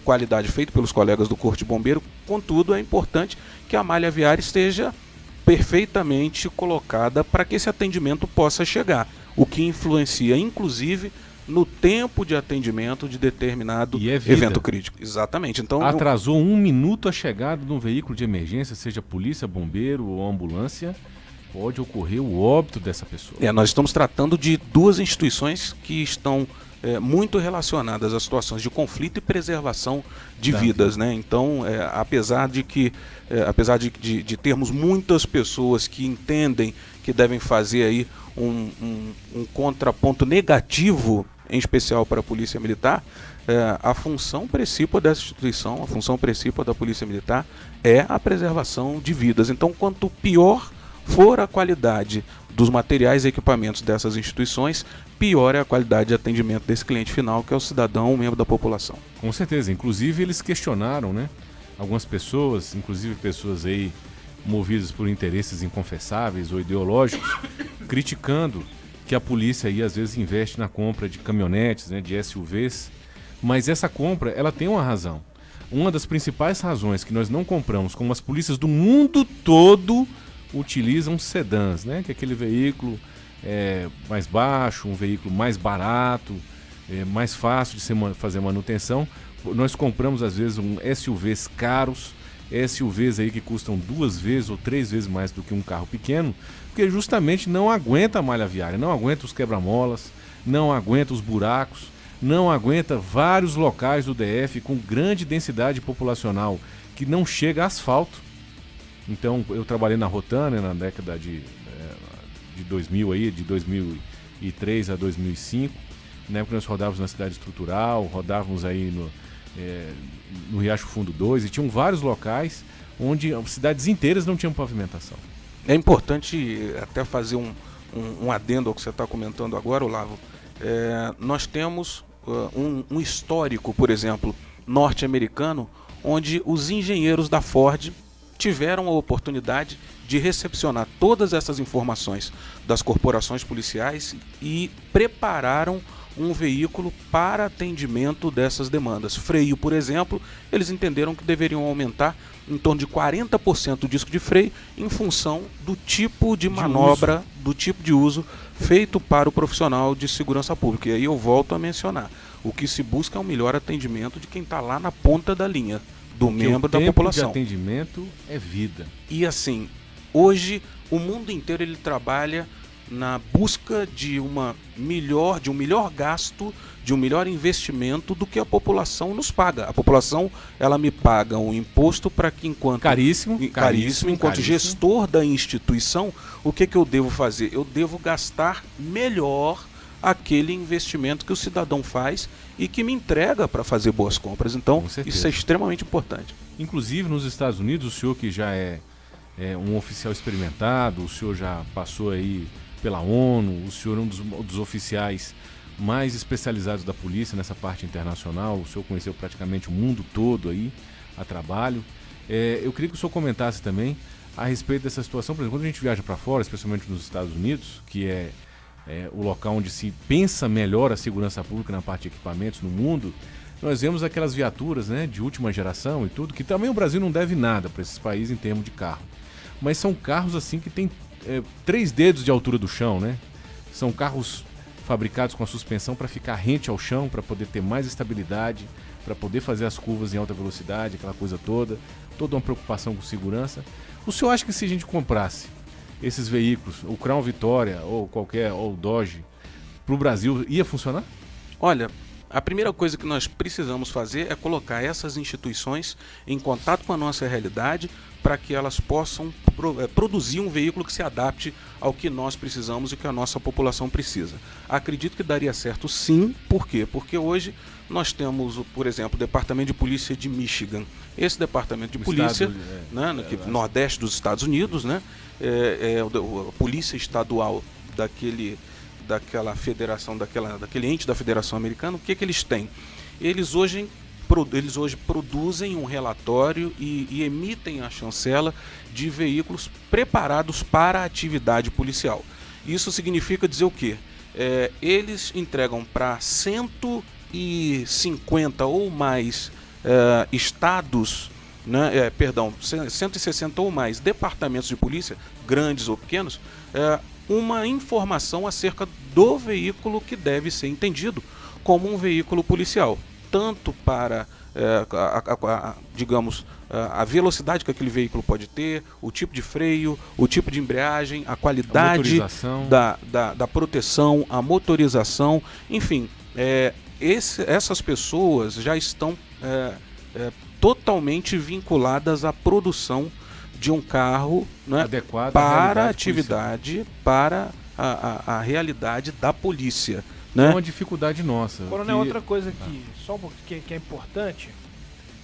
[SPEAKER 15] qualidade feito pelos colegas do Corpo de Bombeiro. Contudo, é importante que a malha viária esteja perfeitamente colocada para que esse atendimento possa chegar, o que influencia inclusive no tempo de atendimento de determinado evento crítico. Exatamente. Então,
[SPEAKER 14] atrasou 1 minuto a chegada de um veículo de emergência, seja polícia, bombeiro ou ambulância, pode ocorrer o óbito dessa pessoa.
[SPEAKER 15] Nós estamos tratando de 2 instituições que estão muito relacionadas a situações de conflito e preservação de vidas, né? Então, apesar de termos muitas pessoas que entendem que devem fazer aí um contraponto negativo, em especial para a Polícia Militar, a função principal dessa instituição, a função principal da Polícia Militar é a preservação de vidas. Então, quanto pior for a qualidade dos materiais e equipamentos dessas instituições, pior é a qualidade de atendimento desse cliente final, que é o cidadão, o membro da população.
[SPEAKER 14] Com certeza. Inclusive, eles questionaram, né? Algumas pessoas, inclusive pessoas aí movidas por interesses inconfessáveis ou ideológicos, criticando que a polícia aí às vezes investe na compra de caminhonetes, né, de SUVs, mas essa compra, ela tem uma razão. Uma das principais razões que nós não compramos, como as polícias do mundo todo utilizam sedãs, né, que é aquele veículo mais baixo, um veículo mais barato, mais fácil de fazer manutenção. Nós compramos às vezes SUVs caros, SUVs aí que custam 2 vezes ou 3 vezes mais do que um carro pequeno, porque justamente não aguenta a malha viária, não aguenta os quebra-molas, não aguenta os buracos, não aguenta vários locais do DF com grande densidade populacional que não chega a asfalto. Então eu trabalhei na Rotan, né, na década de 2000 aí, de 2003 a 2005, na época nós rodávamos na cidade estrutural, rodávamos aí no Riacho Fundo 2 e tinham vários locais onde cidades inteiras não tinham pavimentação.
[SPEAKER 15] É importante até fazer um adendo ao que você está comentando agora, Olavo. Nós temos um histórico, por exemplo, norte-americano, onde os engenheiros da Ford tiveram a oportunidade de recepcionar todas essas informações das corporações policiais e prepararam um veículo para atendimento dessas demandas. Freio, por exemplo, eles entenderam que deveriam aumentar em torno de 40% o disco de freio em função do tipo de manobra, do tipo de uso feito para o profissional de segurança pública. E aí eu volto a mencionar, o que se busca é um melhor atendimento de quem está lá na ponta da linha, do membro da população.
[SPEAKER 14] O tempo de atendimento é vida.
[SPEAKER 15] E assim, hoje o mundo inteiro ele trabalha na busca de um melhor gasto, de um melhor investimento do que a população nos paga. A população, ela me paga um imposto para que enquanto
[SPEAKER 14] caríssimo,
[SPEAKER 15] enquanto gestor da instituição, o que eu devo fazer? Eu devo gastar melhor aquele investimento que o cidadão faz e que me entrega para fazer boas compras. Então, isso é extremamente importante.
[SPEAKER 14] Inclusive, nos Estados Unidos, o senhor que já é um oficial experimentado, o senhor já passou aí pela ONU, o senhor é um dos oficiais mais especializados da polícia nessa parte internacional, o senhor conheceu praticamente o mundo todo aí a trabalho. Eu queria que o senhor comentasse também a respeito dessa situação. Por exemplo, quando a gente viaja para fora, especialmente nos Estados Unidos, que é o local onde se pensa melhor a segurança pública na parte de equipamentos no mundo, nós vemos aquelas viaturas, né, de última geração e tudo, que também o Brasil não deve nada para esses países em termos de carro. Mas são carros assim que tem 3 dedos de altura do chão, né? São carros fabricados com a suspensão para ficar rente ao chão, para poder ter mais estabilidade, para poder fazer as curvas em alta velocidade, aquela coisa toda uma preocupação com segurança. O senhor acha que se a gente comprasse esses veículos, o Crown Vitória ou o Dodge, para o Brasil, ia funcionar?
[SPEAKER 15] Olha, a primeira coisa que nós precisamos fazer é colocar essas instituições em contato com a nossa realidade para que elas possam produzir um veículo que se adapte ao que nós precisamos e que a nossa população precisa. Acredito que daria certo sim. Por quê? Porque hoje nós temos, por exemplo, o Departamento de Polícia de Michigan. Esse Departamento de Polícia, nordeste dos Estados Unidos, né, a Polícia Estadual daquela federação, daquele ente da Federação Americana. O que eles têm? Eles hoje produzem um relatório e emitem a chancela de veículos preparados para a atividade policial. Isso significa dizer o quê? Eles entregam para 150 ou mais estados, 160 ou mais departamentos de polícia, grandes ou pequenos, uma informação acerca do veículo que deve ser entendido como um veículo policial, tanto para, a velocidade que aquele veículo pode ter, o tipo de freio, o tipo de embreagem, a qualidade da proteção, a motorização, enfim, essas pessoas já estão totalmente vinculadas à produção de um carro, né, para a atividade, para a realidade da polícia. Né?
[SPEAKER 14] É uma dificuldade nossa.
[SPEAKER 16] Coronel, outra coisa que é importante,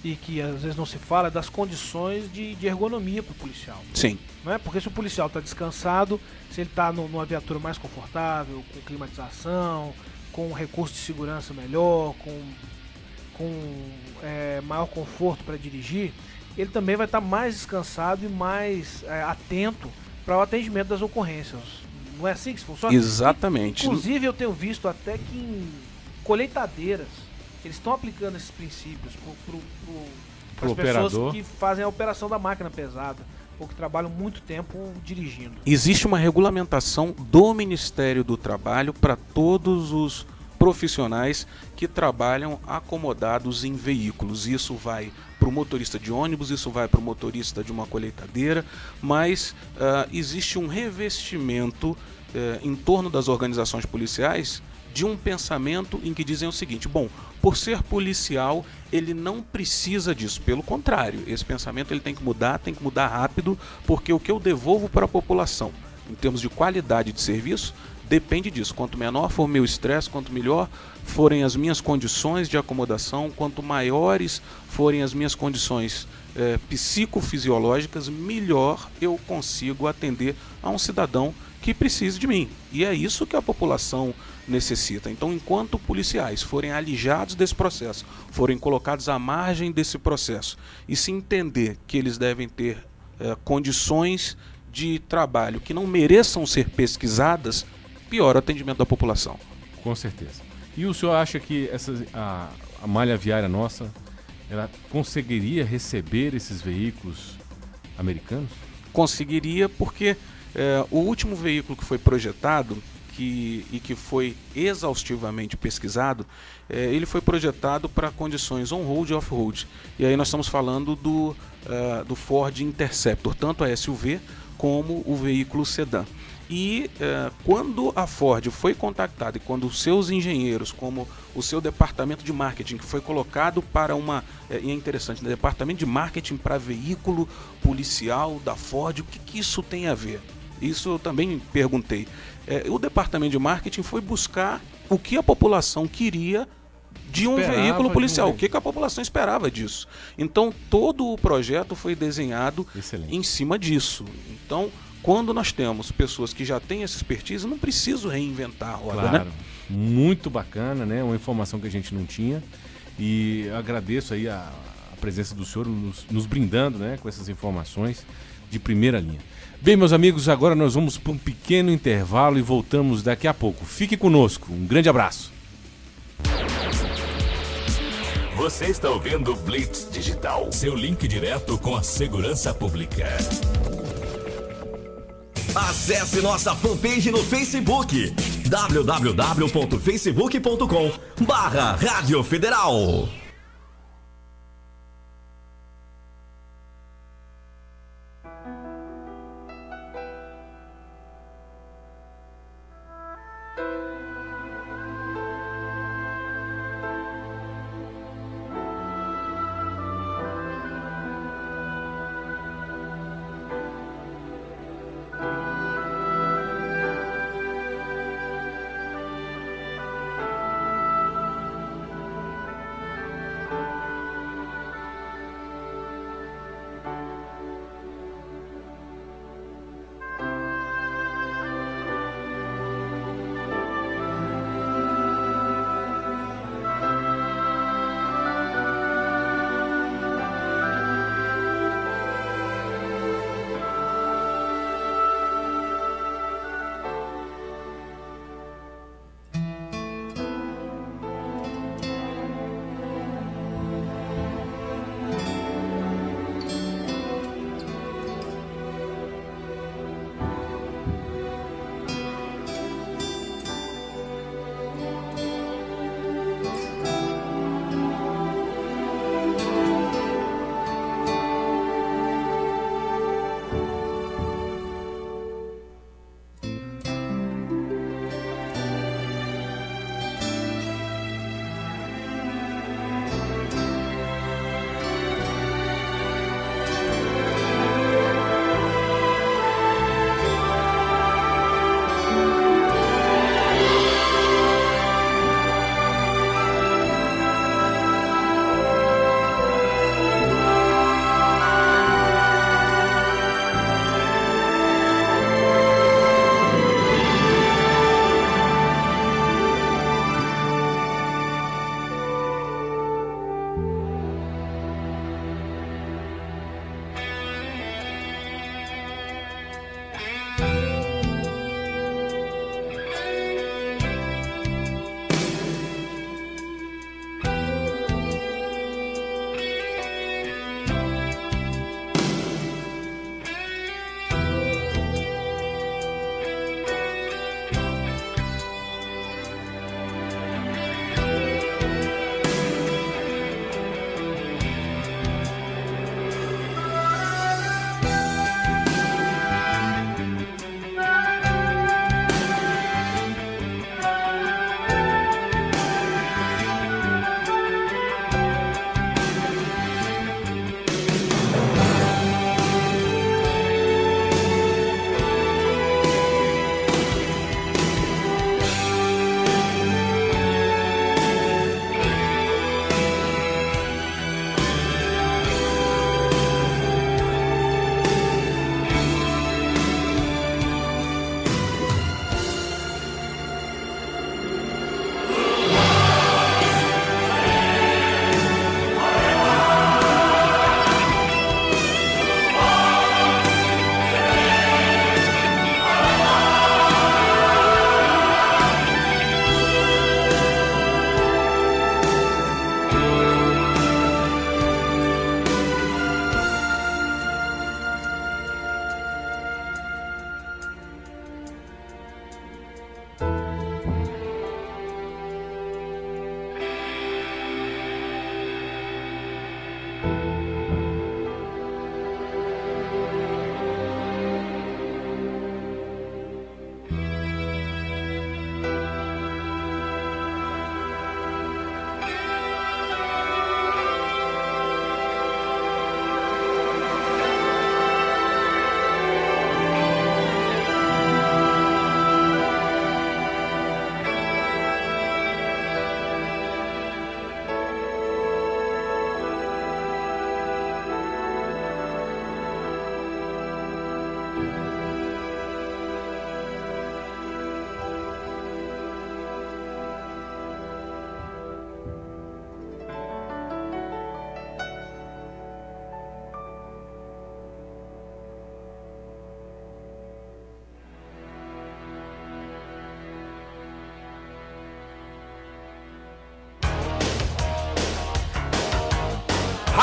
[SPEAKER 16] e que às vezes não se fala, é das condições de ergonomia para o policial.
[SPEAKER 15] Sim.
[SPEAKER 16] Não é? Porque se o policial está descansado, se ele está numa viatura mais confortável, com climatização, com recurso de segurança melhor, com maior conforto para dirigir, ele também vai estar mais descansado e mais atento para o atendimento das ocorrências. Não é assim que funciona?
[SPEAKER 15] Exatamente.
[SPEAKER 16] Inclusive eu tenho visto até que em colheitadeiras eles estão aplicando esses princípios para as pessoas que fazem a operação da máquina pesada ou que trabalham muito tempo dirigindo.
[SPEAKER 15] Existe uma regulamentação do Ministério do Trabalho para todos os profissionais que trabalham acomodados em veículos. Isso vai para o motorista de ônibus, isso vai para o motorista de uma colheitadeira, mas existe um revestimento em torno das organizações policiais de um pensamento em que dizem o seguinte: bom, por ser policial, ele não precisa disso. Pelo contrário, esse pensamento ele tem que mudar rápido, porque o que eu devolvo para a população, em termos de qualidade de serviço, depende disso. Quanto menor for o meu estresse, quanto melhor forem as minhas condições de acomodação, quanto maiores forem as minhas condições psicofisiológicas, melhor eu consigo atender a um cidadão que precise de mim. E é isso que a população necessita. Então, enquanto policiais forem alijados desse processo, forem colocados à margem desse processo e se entender que eles devem ter condições de trabalho que não mereçam ser pesquisadas, pior o atendimento da população.
[SPEAKER 14] Com certeza. E o senhor acha que a malha viária nossa, ela conseguiria receber esses veículos americanos?
[SPEAKER 15] Conseguiria, porque o último veículo que foi projetado e que foi exaustivamente pesquisado, ele foi projetado para condições on-road e off-road. E aí nós estamos falando do Ford Interceptor, tanto a SUV como o veículo sedã. E quando a Ford foi contactada e quando os seus engenheiros, como o seu departamento de marketing, que foi colocado para e é interessante, né, departamento de marketing para veículo policial da Ford, o que isso tem a ver? Isso eu também perguntei. O departamento de marketing foi buscar o que a população queria de um veículo policial, o que a população esperava disso. Então todo o projeto foi desenhado em cima disso. Então, quando nós temos pessoas que já têm essa expertise, não preciso reinventar a roda,
[SPEAKER 14] claro,
[SPEAKER 15] né?
[SPEAKER 14] Muito bacana, né? Uma informação que a gente não tinha. E agradeço aí a presença do senhor nos brindando, né, com essas informações de primeira linha. Bem, meus amigos, agora nós vamos para um pequeno intervalo e voltamos daqui a pouco. Fique conosco. Um grande abraço.
[SPEAKER 1] Você está ouvindo Blitz Digital, seu link direto com a segurança pública. Acesse nossa fanpage no Facebook, www.facebook.com/Rádio Federal.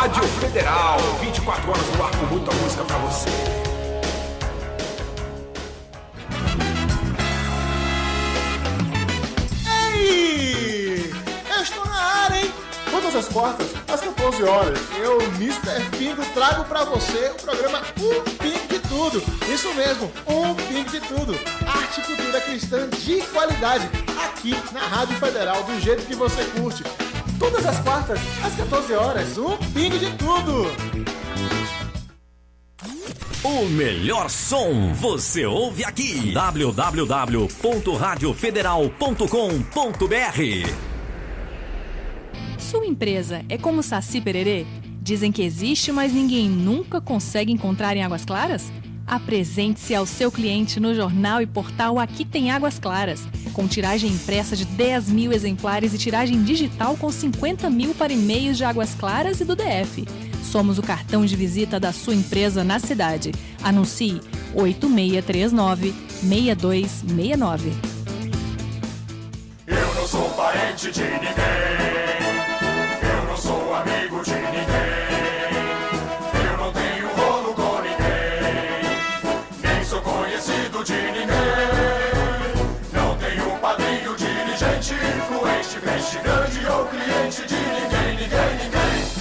[SPEAKER 17] Rádio Federal, 24 horas no ar com muita música pra você.
[SPEAKER 13] Ei! Eu estou na área, hein? Todas as quartas, às 14 horas, eu, Mr. Pingo, trago pra você o programa Um Pingo de Tudo. Isso mesmo, Um Pingo de Tudo. Arte e cultura cristã de qualidade, aqui na Rádio Federal, do jeito que você curte. Todas as quartas, às 14 horas, Um Pingo de Tudo.
[SPEAKER 1] O melhor som você ouve aqui. www.radiofederal.com.br.
[SPEAKER 12] Sua empresa é como Saci Pererê? Dizem que existe, mas ninguém nunca consegue encontrar em Águas Claras? Apresente-se ao seu cliente no jornal e portal Aqui Tem Águas Claras, com tiragem impressa de 10 mil exemplares e tiragem digital com 50 mil para e-mails de Águas Claras e do DF. Somos o cartão de visita da sua empresa na cidade. Anuncie 8639-6269.
[SPEAKER 17] Eu não sou parente de ninguém. Eu não sou amigo de ninguém. Eu não tenho rolo com ninguém. Nem sou conhecido de ninguém. Não tenho padrinho, dirigente, influente, crente grande ou cliente de ninguém, ninguém.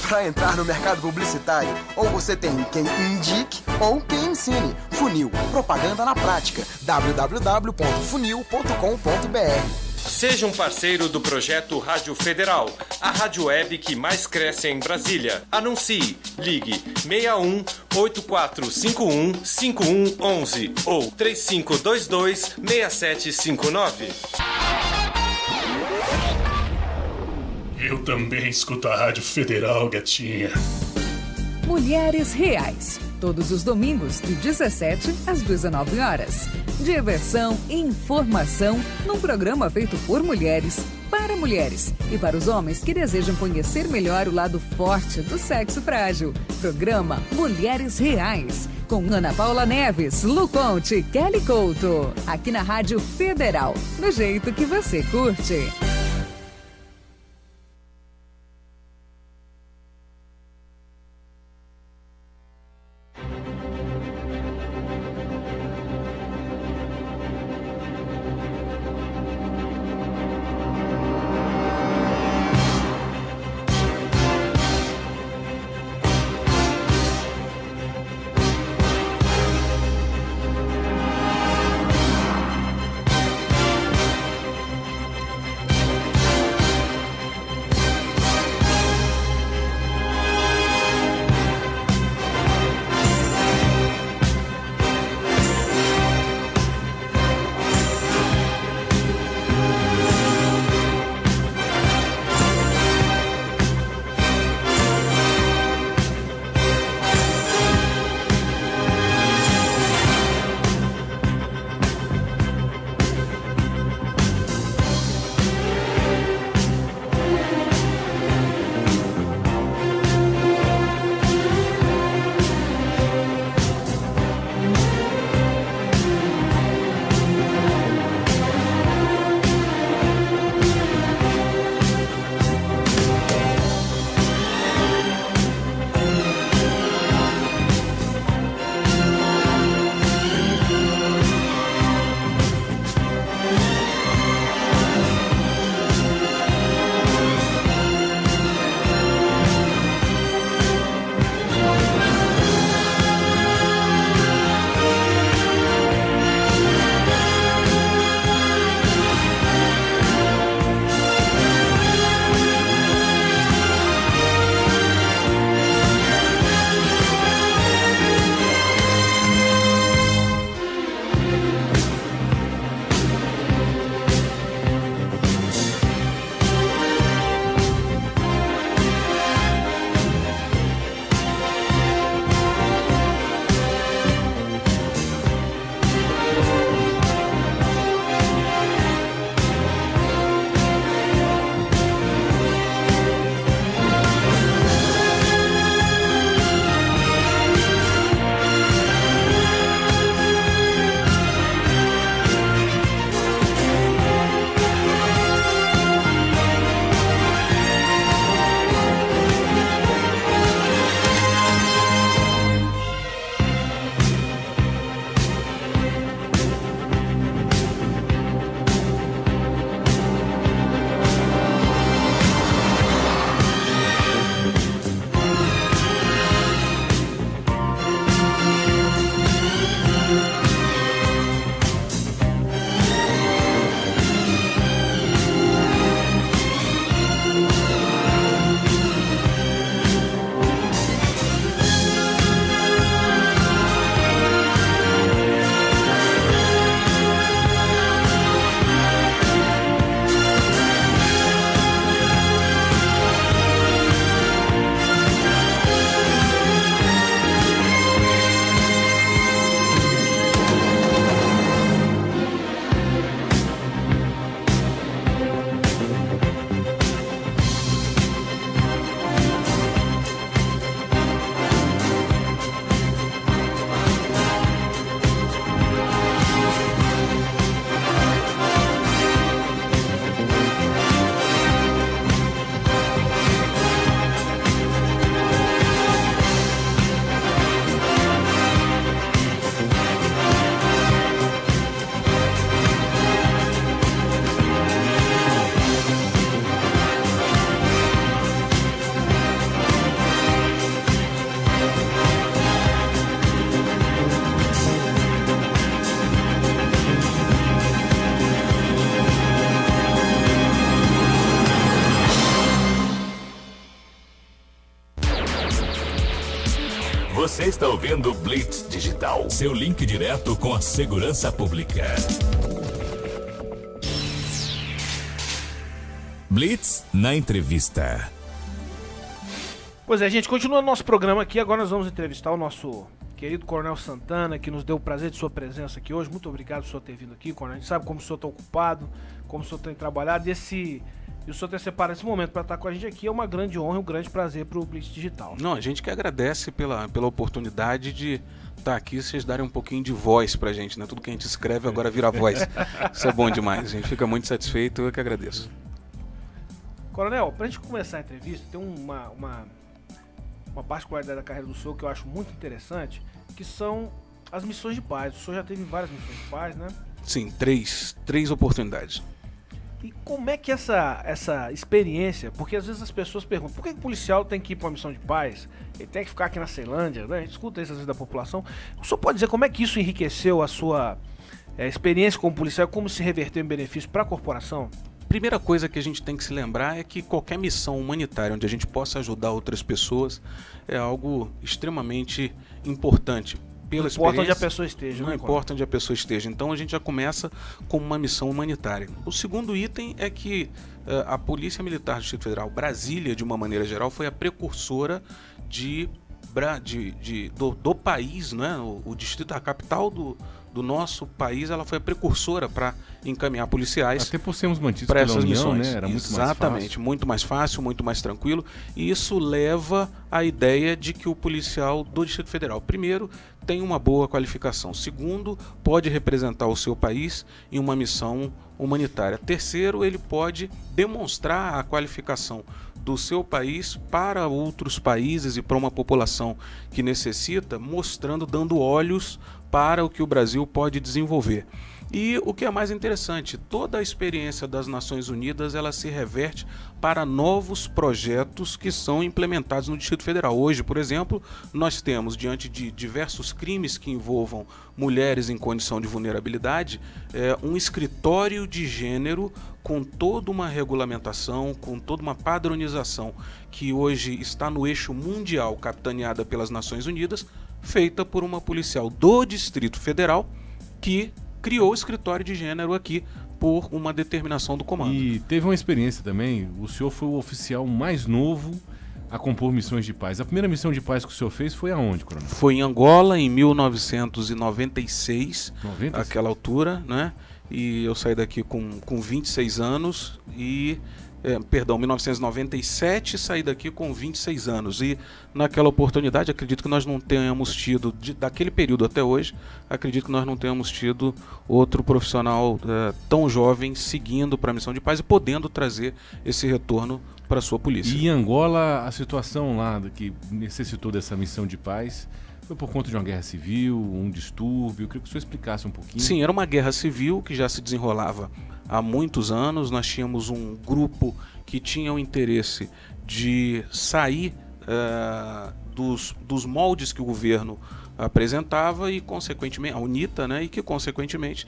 [SPEAKER 18] Para entrar no mercado publicitário, ou você tem quem indique ou quem ensine. Funil, propaganda na prática. www.funil.com.br.
[SPEAKER 2] Seja um parceiro do projeto Rádio Federal, a rádio web que mais cresce em Brasília. Anuncie, ligue 61 8451 5111 ou 3522 6759.
[SPEAKER 19] Eu também escuto a Rádio Federal, gatinha.
[SPEAKER 20] Mulheres Reais. Todos os domingos, de 17 às 19 horas. Diversão e informação num programa feito por mulheres, para mulheres e para os homens que desejam conhecer melhor o lado forte do sexo frágil. Programa Mulheres Reais, com Ana Paula Neves, Lu Conte e Kelly Couto. Aqui na Rádio Federal, do jeito que você curte.
[SPEAKER 4] Você está ouvindo Blitz Digital, seu link direto com a segurança pública. Blitz na entrevista.
[SPEAKER 16] Pois é, gente, continua nosso programa aqui. Agora nós vamos entrevistar o nosso querido Coronel Santana, que nos deu o prazer de sua presença aqui hoje. Muito obrigado por o senhor ter vindo aqui, Coronel. A gente sabe como o senhor está ocupado, como o senhor tem trabalhado. E o senhor ter separado esse momento para estar com a gente aqui é uma grande honra e um grande prazer para o Blitz Digital.
[SPEAKER 15] Não, a gente que agradece pela oportunidade de estar aqui, vocês darem um pouquinho de voz pra gente, né? Tudo que a gente escreve agora vira voz. Isso é bom demais, a gente fica muito satisfeito, eu que agradeço.
[SPEAKER 16] Coronel, pra gente começar a entrevista, tem uma particularidade da carreira do senhor que eu acho muito interessante, que são as missões de paz. O senhor já teve várias missões de paz, né?
[SPEAKER 15] Sim, três oportunidades.
[SPEAKER 16] E como é que essa experiência, porque às vezes as pessoas perguntam, por que o policial tem que ir para uma missão de paz? Ele tem que ficar aqui na Ceilândia, né? A gente escuta isso às vezes da população. O senhor pode dizer como é que isso enriqueceu a sua experiência como policial, como se reverteu em benefício para a corporação?
[SPEAKER 15] Primeira coisa que a gente tem que se lembrar é que qualquer missão humanitária onde a gente possa ajudar outras pessoas é algo extremamente importante. Não
[SPEAKER 16] importa onde a pessoa esteja.
[SPEAKER 15] Não importa onde a pessoa esteja. Então a gente já começa com uma missão humanitária. O segundo item é que a Polícia Militar do Distrito Federal, Brasília, de uma maneira geral, foi a precursora do país, né? O distrito, a capital do nosso país, ela foi a precursora para encaminhar policiais.
[SPEAKER 14] Até por sermos mantidos
[SPEAKER 15] para
[SPEAKER 14] pela
[SPEAKER 15] essas
[SPEAKER 14] União,
[SPEAKER 15] missões.
[SPEAKER 14] né? Era muito
[SPEAKER 15] Exatamente,
[SPEAKER 14] mais fácil.
[SPEAKER 15] muito mais fácil, muito mais tranquilo. E isso leva à ideia de que o policial do Distrito Federal, primeiro, tem uma boa qualificação. Segundo, pode representar o seu país em uma missão humanitária. Terceiro, ele pode demonstrar a qualificação do seu país para outros países e para uma população que necessita, mostrando, dando olhos para o que o Brasil pode desenvolver. E o que é mais interessante, toda a experiência das Nações Unidas, ela se reverte para novos projetos que são implementados no Distrito Federal. Hoje, por exemplo, nós temos, diante de diversos crimes que envolvam mulheres em condição de vulnerabilidade, um escritório de gênero com toda uma regulamentação, com toda uma padronização que hoje está no eixo mundial, capitaneada pelas Nações Unidas, feita por uma policial do Distrito Federal que criou o escritório de gênero aqui por uma determinação do comando.
[SPEAKER 14] E teve uma experiência também, o senhor foi o oficial mais novo a compor missões de paz. A primeira missão de paz que o senhor fez foi aonde, coronel?
[SPEAKER 15] Foi em Angola, em 1996, àquela altura, né? E eu saí daqui com 26 anos e... 1997, saí daqui com 26 anos e naquela oportunidade acredito que nós não tenhamos tido, daquele período até hoje, acredito que nós não tenhamos tido outro profissional tão jovem seguindo para a missão de paz e podendo trazer esse retorno para a sua polícia.
[SPEAKER 14] E em Angola, a situação lá que necessitou dessa missão de paz foi por conta de uma guerra civil, um distúrbio? Eu queria que o senhor explicasse um pouquinho.
[SPEAKER 15] Sim, era uma guerra civil que já se desenrolava há muitos anos. Nós tínhamos um grupo que tinha o interesse de sair dos moldes que o governo apresentava e, consequentemente, a UNITA, né, e que, consequentemente,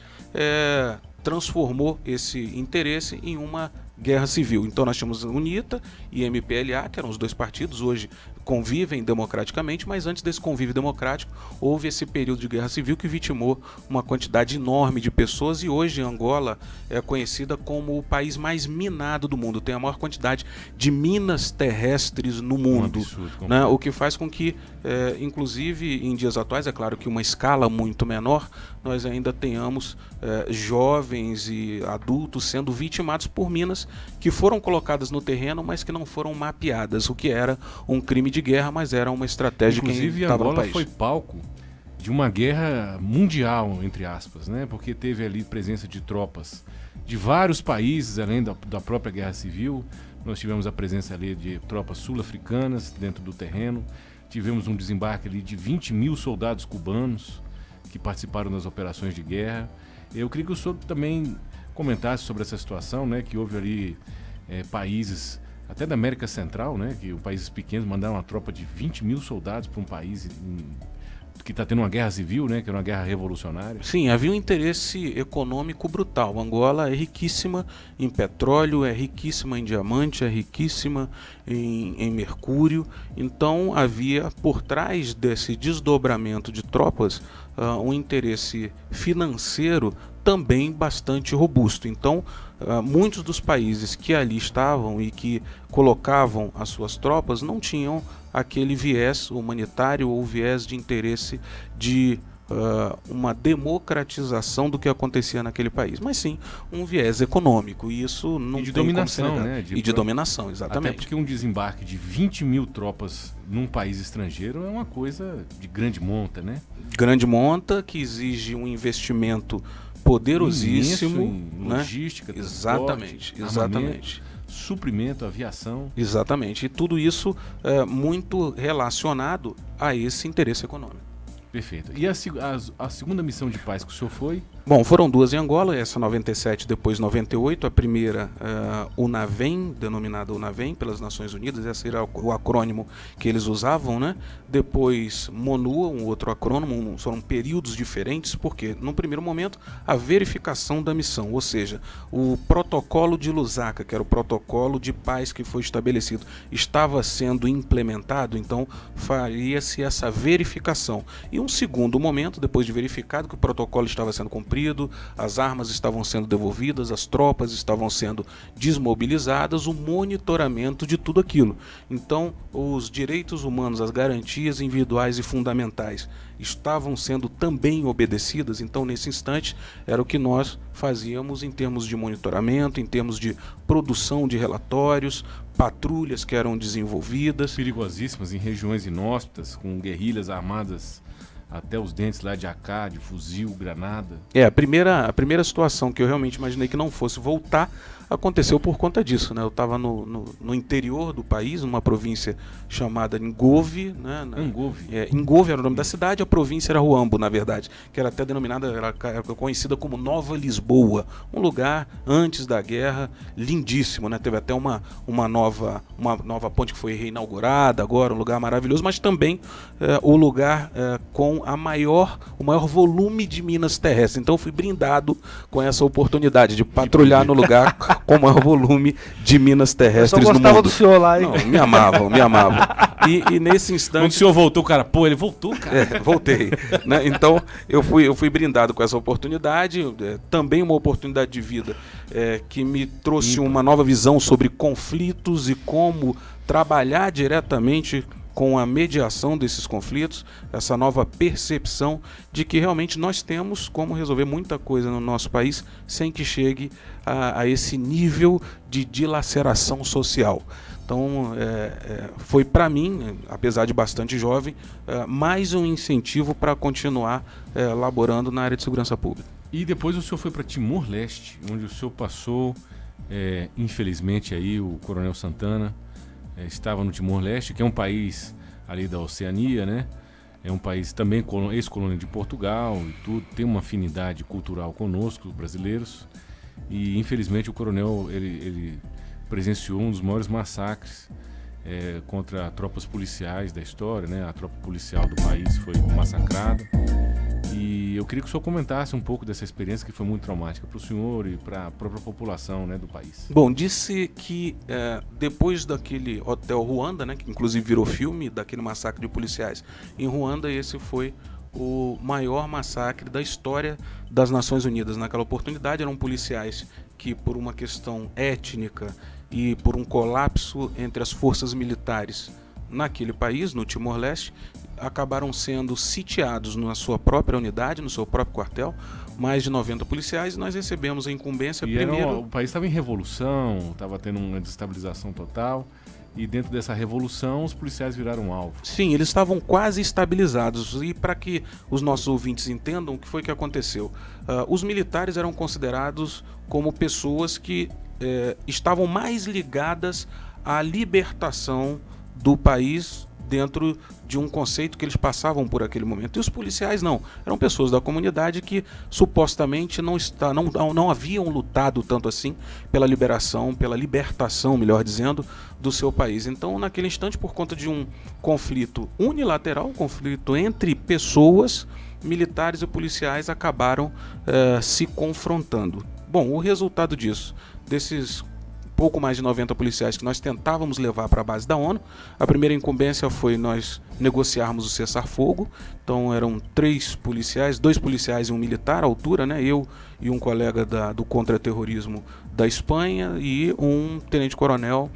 [SPEAKER 15] transformou esse interesse em uma guerra civil. Então nós tínhamos a UNITA e MPLA, que eram os dois partidos, hoje convivem democraticamente, mas antes desse convívio democrático houve esse período de guerra civil que vitimou uma quantidade enorme de pessoas e hoje Angola é conhecida como o país mais minado do mundo, tem a maior quantidade de minas terrestres no mundo, né? O que faz com que, inclusive em dias atuais, é claro que uma escala muito menor, nós ainda tenhamos jovens e adultos sendo vitimados por minas que foram colocadas no terreno, mas que não foram mapeadas, o que era um crime de guerra, mas era uma estratégia de quem estava no país.
[SPEAKER 14] Inclusive, Angola foi palco de uma guerra mundial, entre aspas, né? Porque teve ali presença de tropas de vários países, além da própria guerra civil. Nós tivemos a presença ali de tropas sul-africanas dentro do terreno, tivemos um desembarque ali de 20 mil soldados cubanos que participaram das operações de guerra. Eu queria que o senhor também comentasse sobre essa situação, né? Que houve ali países até da América Central, né, que países pequenos mandaram uma tropa de 20 mil soldados para um país que está tendo uma guerra civil, né? Que é uma guerra revolucionária.
[SPEAKER 15] Sim, havia um interesse econômico brutal. Angola é riquíssima em petróleo, é riquíssima em diamante, é riquíssima em mercúrio. Então havia por trás desse desdobramento de tropas um interesse financeiro também bastante robusto. Então muitos dos países que ali estavam e que colocavam as suas tropas não tinham aquele viés humanitário ou viés de interesse de uma democratização do que acontecia naquele país, mas sim um viés econômico, e isso não
[SPEAKER 14] de
[SPEAKER 15] tem
[SPEAKER 14] dominação,
[SPEAKER 15] como ser
[SPEAKER 14] né?
[SPEAKER 15] E de dominação, exatamente.
[SPEAKER 14] Até porque um desembarque de 20 mil tropas num país estrangeiro é uma coisa de grande monta, né?
[SPEAKER 15] Grande monta, que exige um investimento poderosíssimo,
[SPEAKER 14] em logística,
[SPEAKER 15] né? Exatamente, exatamente.
[SPEAKER 14] Suprimento, aviação.
[SPEAKER 15] Exatamente, e tudo isso é muito relacionado a esse interesse econômico.
[SPEAKER 14] Perfeito. E a segunda missão de paz que o senhor foi?
[SPEAKER 15] Bom, foram duas em Angola, essa 97, depois 98. A primeira, UNAVEM, denominada UNAVEM pelas Nações Unidas, esse era o acrônimo que eles usavam, né? Depois MONUA, um outro acrônimo, foram períodos diferentes, porque no primeiro momento a verificação da missão, ou seja, o protocolo de Lusaka, que era o protocolo de paz que foi estabelecido, estava sendo implementado, então faria-se essa verificação. E um segundo momento, depois de verificado que o protocolo estava sendo cumprido, as armas estavam sendo devolvidas, as tropas estavam sendo desmobilizadas, o monitoramento de tudo aquilo. Então, os direitos humanos, as garantias individuais e fundamentais estavam sendo também obedecidas. Então, nesse instante, era o que nós fazíamos em termos de monitoramento, em termos de produção de relatórios, patrulhas que eram desenvolvidas.
[SPEAKER 14] Perigosíssimas em regiões inóspitas, com guerrilhas armadas até os dentes lá de AK, de fuzil, granada.
[SPEAKER 15] A primeira situação que eu realmente imaginei que não fosse voltar aconteceu por conta disso, né? Eu estava no interior do país, numa província chamada Ngove, né? Ngove era o nome da cidade, a província era Huambo, na verdade, que era até denominada, era conhecida como Nova Lisboa, um lugar antes da guerra lindíssimo, né? Teve até uma nova ponte que foi reinaugurada agora, um lugar maravilhoso, mas também o lugar com o maior volume de minas terrestres. Então eu fui brindado com essa oportunidade de patrulhar no lugar com o maior volume de minas terrestres no mundo. Eu só gostava
[SPEAKER 16] do senhor lá, hein?
[SPEAKER 15] Não, me amavam. E nesse instante...
[SPEAKER 14] Quando o senhor voltou, cara, ele voltou, cara.
[SPEAKER 15] Voltei. Né? Então, eu fui brindado com essa oportunidade, também uma oportunidade de vida que me trouxe uma nova visão sobre conflitos e como trabalhar diretamente com a mediação desses conflitos, essa nova percepção de que realmente nós temos como resolver muita coisa no nosso país sem que chegue a esse nível de dilaceração social. Então, foi para mim, apesar de bastante jovem, mais um incentivo para continuar laborando na área de segurança pública.
[SPEAKER 14] E depois o senhor foi para Timor-Leste, onde o senhor passou, infelizmente, aí o Coronel Santana estava no Timor-Leste, que é um país ali da Oceania, né? É um país também ex-colônia de Portugal e tudo, tem uma afinidade cultural conosco, brasileiros. E infelizmente o coronel ele presenciou um dos maiores massacres contra tropas policiais da história, né? A tropa policial do país foi massacrada. E eu queria que o senhor comentasse um pouco dessa experiência que foi muito traumática para o senhor e para a própria população, né, do país.
[SPEAKER 15] Bom, disse que depois daquele Hotel Ruanda, né, que inclusive virou filme, daquele massacre de policiais em Ruanda, esse foi o maior massacre da história das Nações Unidas. Naquela oportunidade eram policiais que, por uma questão étnica e por um colapso entre as forças militares naquele país, no Timor-Leste, acabaram sendo sitiados na sua própria unidade, no seu próprio quartel, mais de 90 policiais, e nós recebemos a incumbência primeiro...
[SPEAKER 14] O país estava em revolução, estava tendo uma desestabilização total, e dentro dessa revolução os policiais viraram alvo.
[SPEAKER 15] Sim, eles estavam quase estabilizados, e para que os nossos ouvintes entendam o que foi que aconteceu, os militares eram considerados como pessoas que estavam mais ligadas à libertação do país dentro de um conceito que eles passavam por aquele momento. E os policiais não, eram pessoas da comunidade que supostamente não haviam lutado tanto assim pela libertação, melhor dizendo, do seu país. Então, naquele instante, por conta de um conflito unilateral, um conflito entre pessoas, militares e policiais acabaram se confrontando. Bom, o resultado disso, desses pouco mais de 90 policiais que nós tentávamos levar para a base da ONU, a primeira incumbência foi nós negociarmos o cessar-fogo. Então eram 3 policiais, 2 policiais e um militar à altura, né? Eu e um colega do contra-terrorismo da Espanha e um tenente-coronel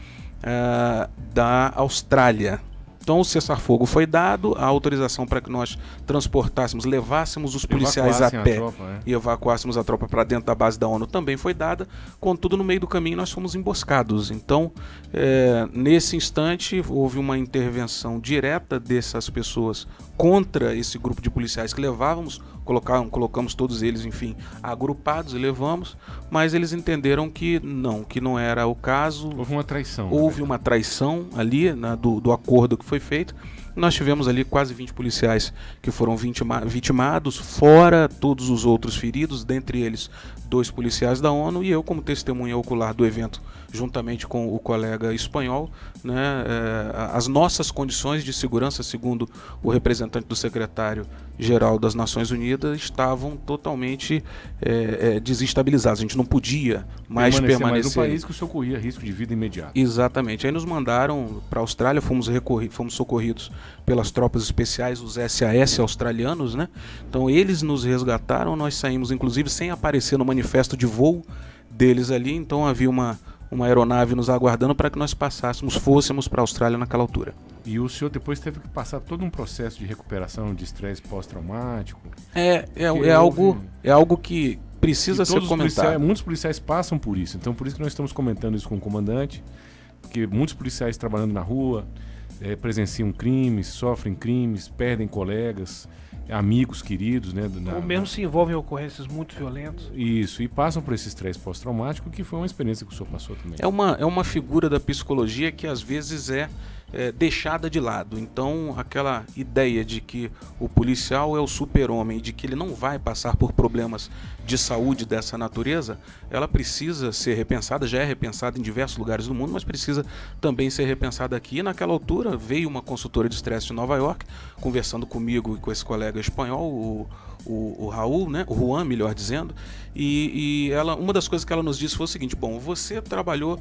[SPEAKER 15] da Austrália. Então o cessar-fogo foi dado, a autorização para que nós transportássemos, levássemos os policiais a pé e evacuássemos a tropa para dentro da base da ONU também foi dada. Contudo, no meio do caminho nós fomos emboscados. Então, nesse instante, houve uma intervenção direta dessas pessoas contra esse grupo de policiais que levávamos, colocamos todos eles, enfim, agrupados e levamos, mas eles entenderam que não era o caso.
[SPEAKER 14] Houve uma traição.
[SPEAKER 15] Houve uma traição ali, né, do acordo que foi feito. Nós tivemos ali quase 20 policiais que foram vitimados, fora todos os outros feridos, dentre eles 2 policiais da ONU e eu como testemunha ocular do evento, juntamente com o colega espanhol, né, as nossas condições de segurança, segundo o representante do secretário-geral das Nações Unidas, estavam totalmente desestabilizadas. A gente não podia mais permanecer
[SPEAKER 14] no país que o senhor corria risco de vida imediato.
[SPEAKER 15] Exatamente. Aí nos mandaram para a Austrália, fomos socorridos pelas tropas especiais, os SAS australianos, né? Então eles nos resgataram, nós saímos inclusive sem aparecer no manifesto de voo deles ali, então havia uma aeronave nos aguardando para que nós fôssemos para a Austrália naquela altura.
[SPEAKER 14] E o senhor depois teve que passar todo um processo de recuperação de estresse pós-traumático?
[SPEAKER 15] É algo que precisa ser comentado.
[SPEAKER 14] Muitos policiais passam por isso, então por isso que nós estamos comentando isso com o comandante, porque muitos policiais trabalhando na rua presenciam crimes, sofrem crimes, perdem colegas, amigos queridos, né?
[SPEAKER 16] Ou mesmo se envolvem em ocorrências muito violentas.
[SPEAKER 14] Isso, e passam por esse estresse pós-traumático, que foi uma experiência que o senhor passou também.
[SPEAKER 15] É uma figura da psicologia que às vezes é deixada de lado. Então aquela ideia de que o policial é o super-homem, de que ele não vai passar por problemas de saúde dessa natureza, ela precisa ser repensada, já é repensada em diversos lugares do mundo, mas precisa também ser repensada aqui. E naquela altura veio uma consultora de estresse de Nova York, conversando comigo e com esse colega espanhol, o Raul, né? O Juan, melhor dizendo, e uma das coisas que ela nos disse foi o seguinte: bom, você trabalhou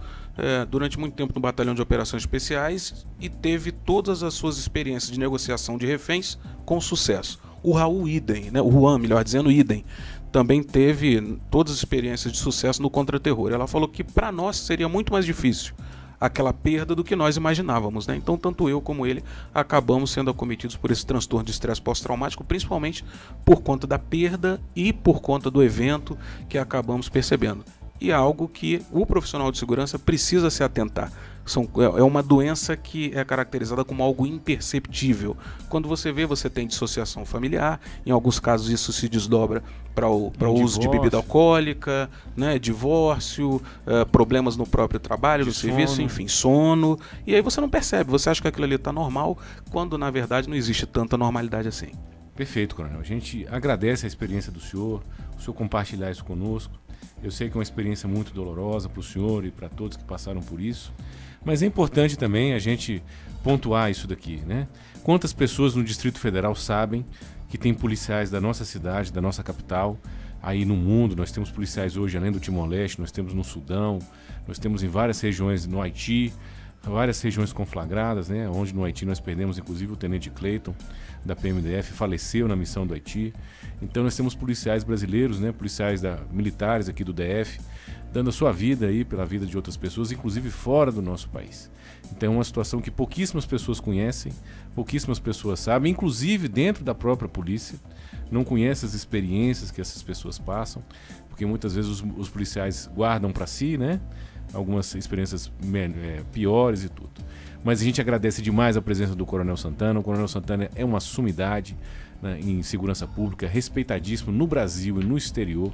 [SPEAKER 15] durante muito tempo no Batalhão de Operações Especiais e teve todas as suas experiências de negociação de reféns com sucesso. O Raul idem, né? O Juan, melhor dizendo, idem, também teve todas as experiências de sucesso no contra-terror. Ela falou que para nós seria muito mais difícil aquela perda do que nós imaginávamos, né? Então tanto eu como ele acabamos sendo acometidos por esse transtorno de estresse pós-traumático, principalmente por conta da perda e por conta do evento que acabamos percebendo. E é algo que o profissional de segurança precisa se atentar. É uma doença que é caracterizada como algo imperceptível. Quando você vê, você tem dissociação familiar, em alguns casos isso se desdobra para o uso de bebida alcoólica, né, divórcio, problemas no próprio trabalho, no serviço, enfim, sono. E aí você não percebe, você acha que aquilo ali está normal, quando na verdade não existe tanta normalidade assim.
[SPEAKER 14] Perfeito, coronel. A gente agradece a experiência do senhor, o senhor compartilhar isso conosco. Eu sei que é uma experiência muito dolorosa para o senhor e para todos que passaram por isso, mas é importante também a gente pontuar isso daqui, né? Quantas pessoas no Distrito Federal sabem que tem policiais da nossa cidade, da nossa capital, aí no mundo? Nós temos policiais hoje, além do Timor-Leste, nós temos no Sudão, nós temos em várias regiões no Haiti, várias regiões conflagradas, né? Onde no Haiti nós perdemos inclusive o Tenente Clayton da PMDF, faleceu na missão do Haiti. Então nós temos policiais brasileiros, né? Policiais militares aqui do DF, dando a sua vida aí pela vida de outras pessoas, inclusive fora do nosso país. Então é uma situação que pouquíssimas pessoas conhecem, pouquíssimas pessoas sabem, inclusive dentro da própria polícia, não conhecem as experiências que essas pessoas passam, porque muitas vezes os policiais guardam para si, né? Algumas experiências piores e tudo. Mas a gente agradece demais a presença do Coronel Santana. O Coronel Santana é uma sumidade, né, em segurança pública, respeitadíssimo no Brasil e no exterior.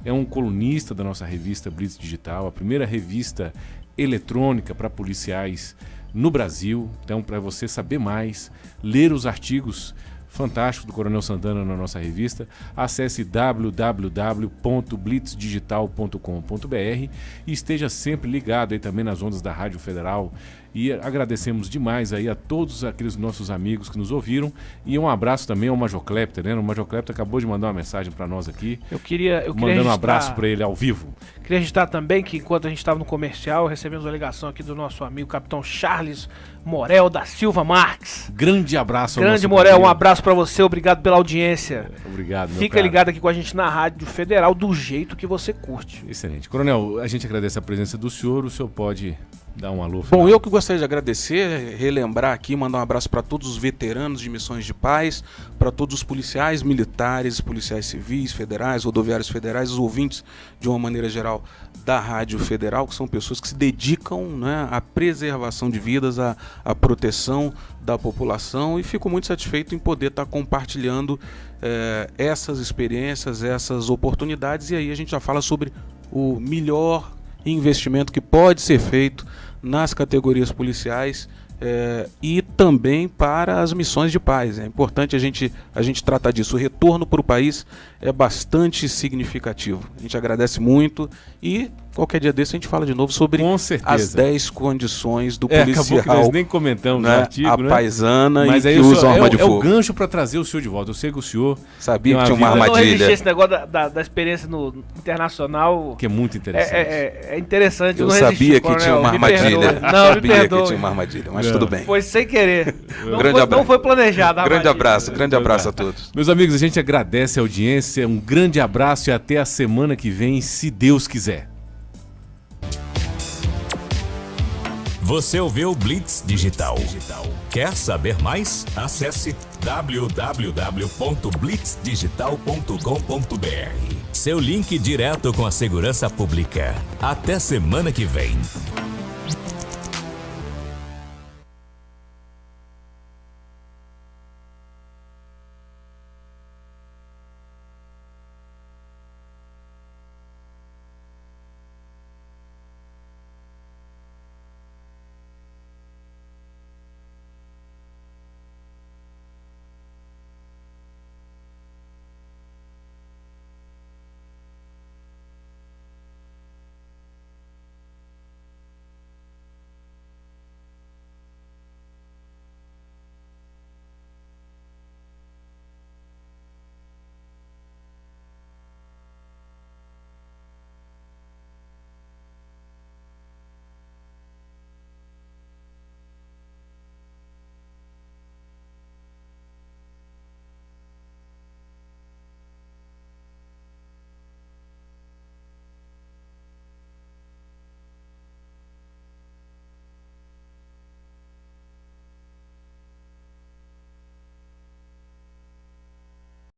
[SPEAKER 14] É um colunista da nossa revista Blitz Digital, a primeira revista eletrônica para policiais no Brasil. Então, para você saber mais, ler os artigos fantásticos do Coronel Santana na nossa revista, acesse www.blitzdigital.com.br e esteja sempre ligado aí também nas ondas da Rádio Federal. E agradecemos demais aí a todos aqueles nossos amigos que nos ouviram. E um abraço também ao Major Klepter, né? O Major Klepter acabou de mandar uma mensagem para nós aqui.
[SPEAKER 16] Eu queria
[SPEAKER 14] mandando um abraço para ele ao vivo.
[SPEAKER 16] Queria registrar também que enquanto a gente estava no comercial, recebemos uma ligação aqui do nosso amigo Capitão Charles Morel da Silva Marques.
[SPEAKER 14] Grande abraço ao
[SPEAKER 16] Grande Morel, um abraço para você, obrigado pela audiência.
[SPEAKER 14] Obrigado, meu
[SPEAKER 16] Fica
[SPEAKER 14] cara.
[SPEAKER 16] ligado aqui com a gente na Rádio Federal do jeito que você curte.
[SPEAKER 14] Excelente. Coronel, a gente agradece a presença do senhor. O senhor pode dar um alô final?
[SPEAKER 15] Bom, eu que gostaria de agradecer, relembrar aqui, mandar um abraço para todos os veteranos de missões de paz, para todos os policiais militares, policiais civis, federais, rodoviários federais, os ouvintes de uma maneira geral da Rádio Federal, que são pessoas que se dedicam, né, à preservação de vidas, à proteção da população, e fico muito satisfeito em poder estar compartilhando essas experiências, essas oportunidades, e aí a gente já fala sobre o melhor investimento que pode ser feito nas categorias policiais e também para as missões de paz. É importante a gente tratar disso. O retorno para o país é bastante significativo. A gente agradece muito e qualquer dia desse a gente fala de novo sobre as 10 condições do policial.
[SPEAKER 14] Acabou que nós nem comentamos no artigo,
[SPEAKER 15] a
[SPEAKER 14] né?
[SPEAKER 15] paisana
[SPEAKER 14] Mas
[SPEAKER 15] e
[SPEAKER 14] aí
[SPEAKER 15] que usa arma de
[SPEAKER 14] é o
[SPEAKER 15] fogo.
[SPEAKER 14] gancho para trazer o senhor de volta. Eu sei que o senhor
[SPEAKER 15] sabia que tinha uma armadilha.
[SPEAKER 16] Eu não resisti esse negócio da experiência no internacional.
[SPEAKER 14] Que é muito interessante.
[SPEAKER 16] É interessante.
[SPEAKER 15] Eu sabia que tinha uma armadilha.
[SPEAKER 16] Não, me
[SPEAKER 15] sabia
[SPEAKER 16] perdoe.
[SPEAKER 15] que tinha uma armadilha, mas tudo bem.
[SPEAKER 16] Foi sem querer.
[SPEAKER 15] Não
[SPEAKER 16] foi planejado.
[SPEAKER 15] Grande abraço a todos.
[SPEAKER 14] Meus amigos, a gente agradece a audiência. Um grande abraço e até a semana que vem, se Deus quiser.
[SPEAKER 4] Você ouviu Blitz Digital. Quer saber mais? Acesse www.blitzdigital.com.br. Seu link direto com a segurança pública. Até semana que vem.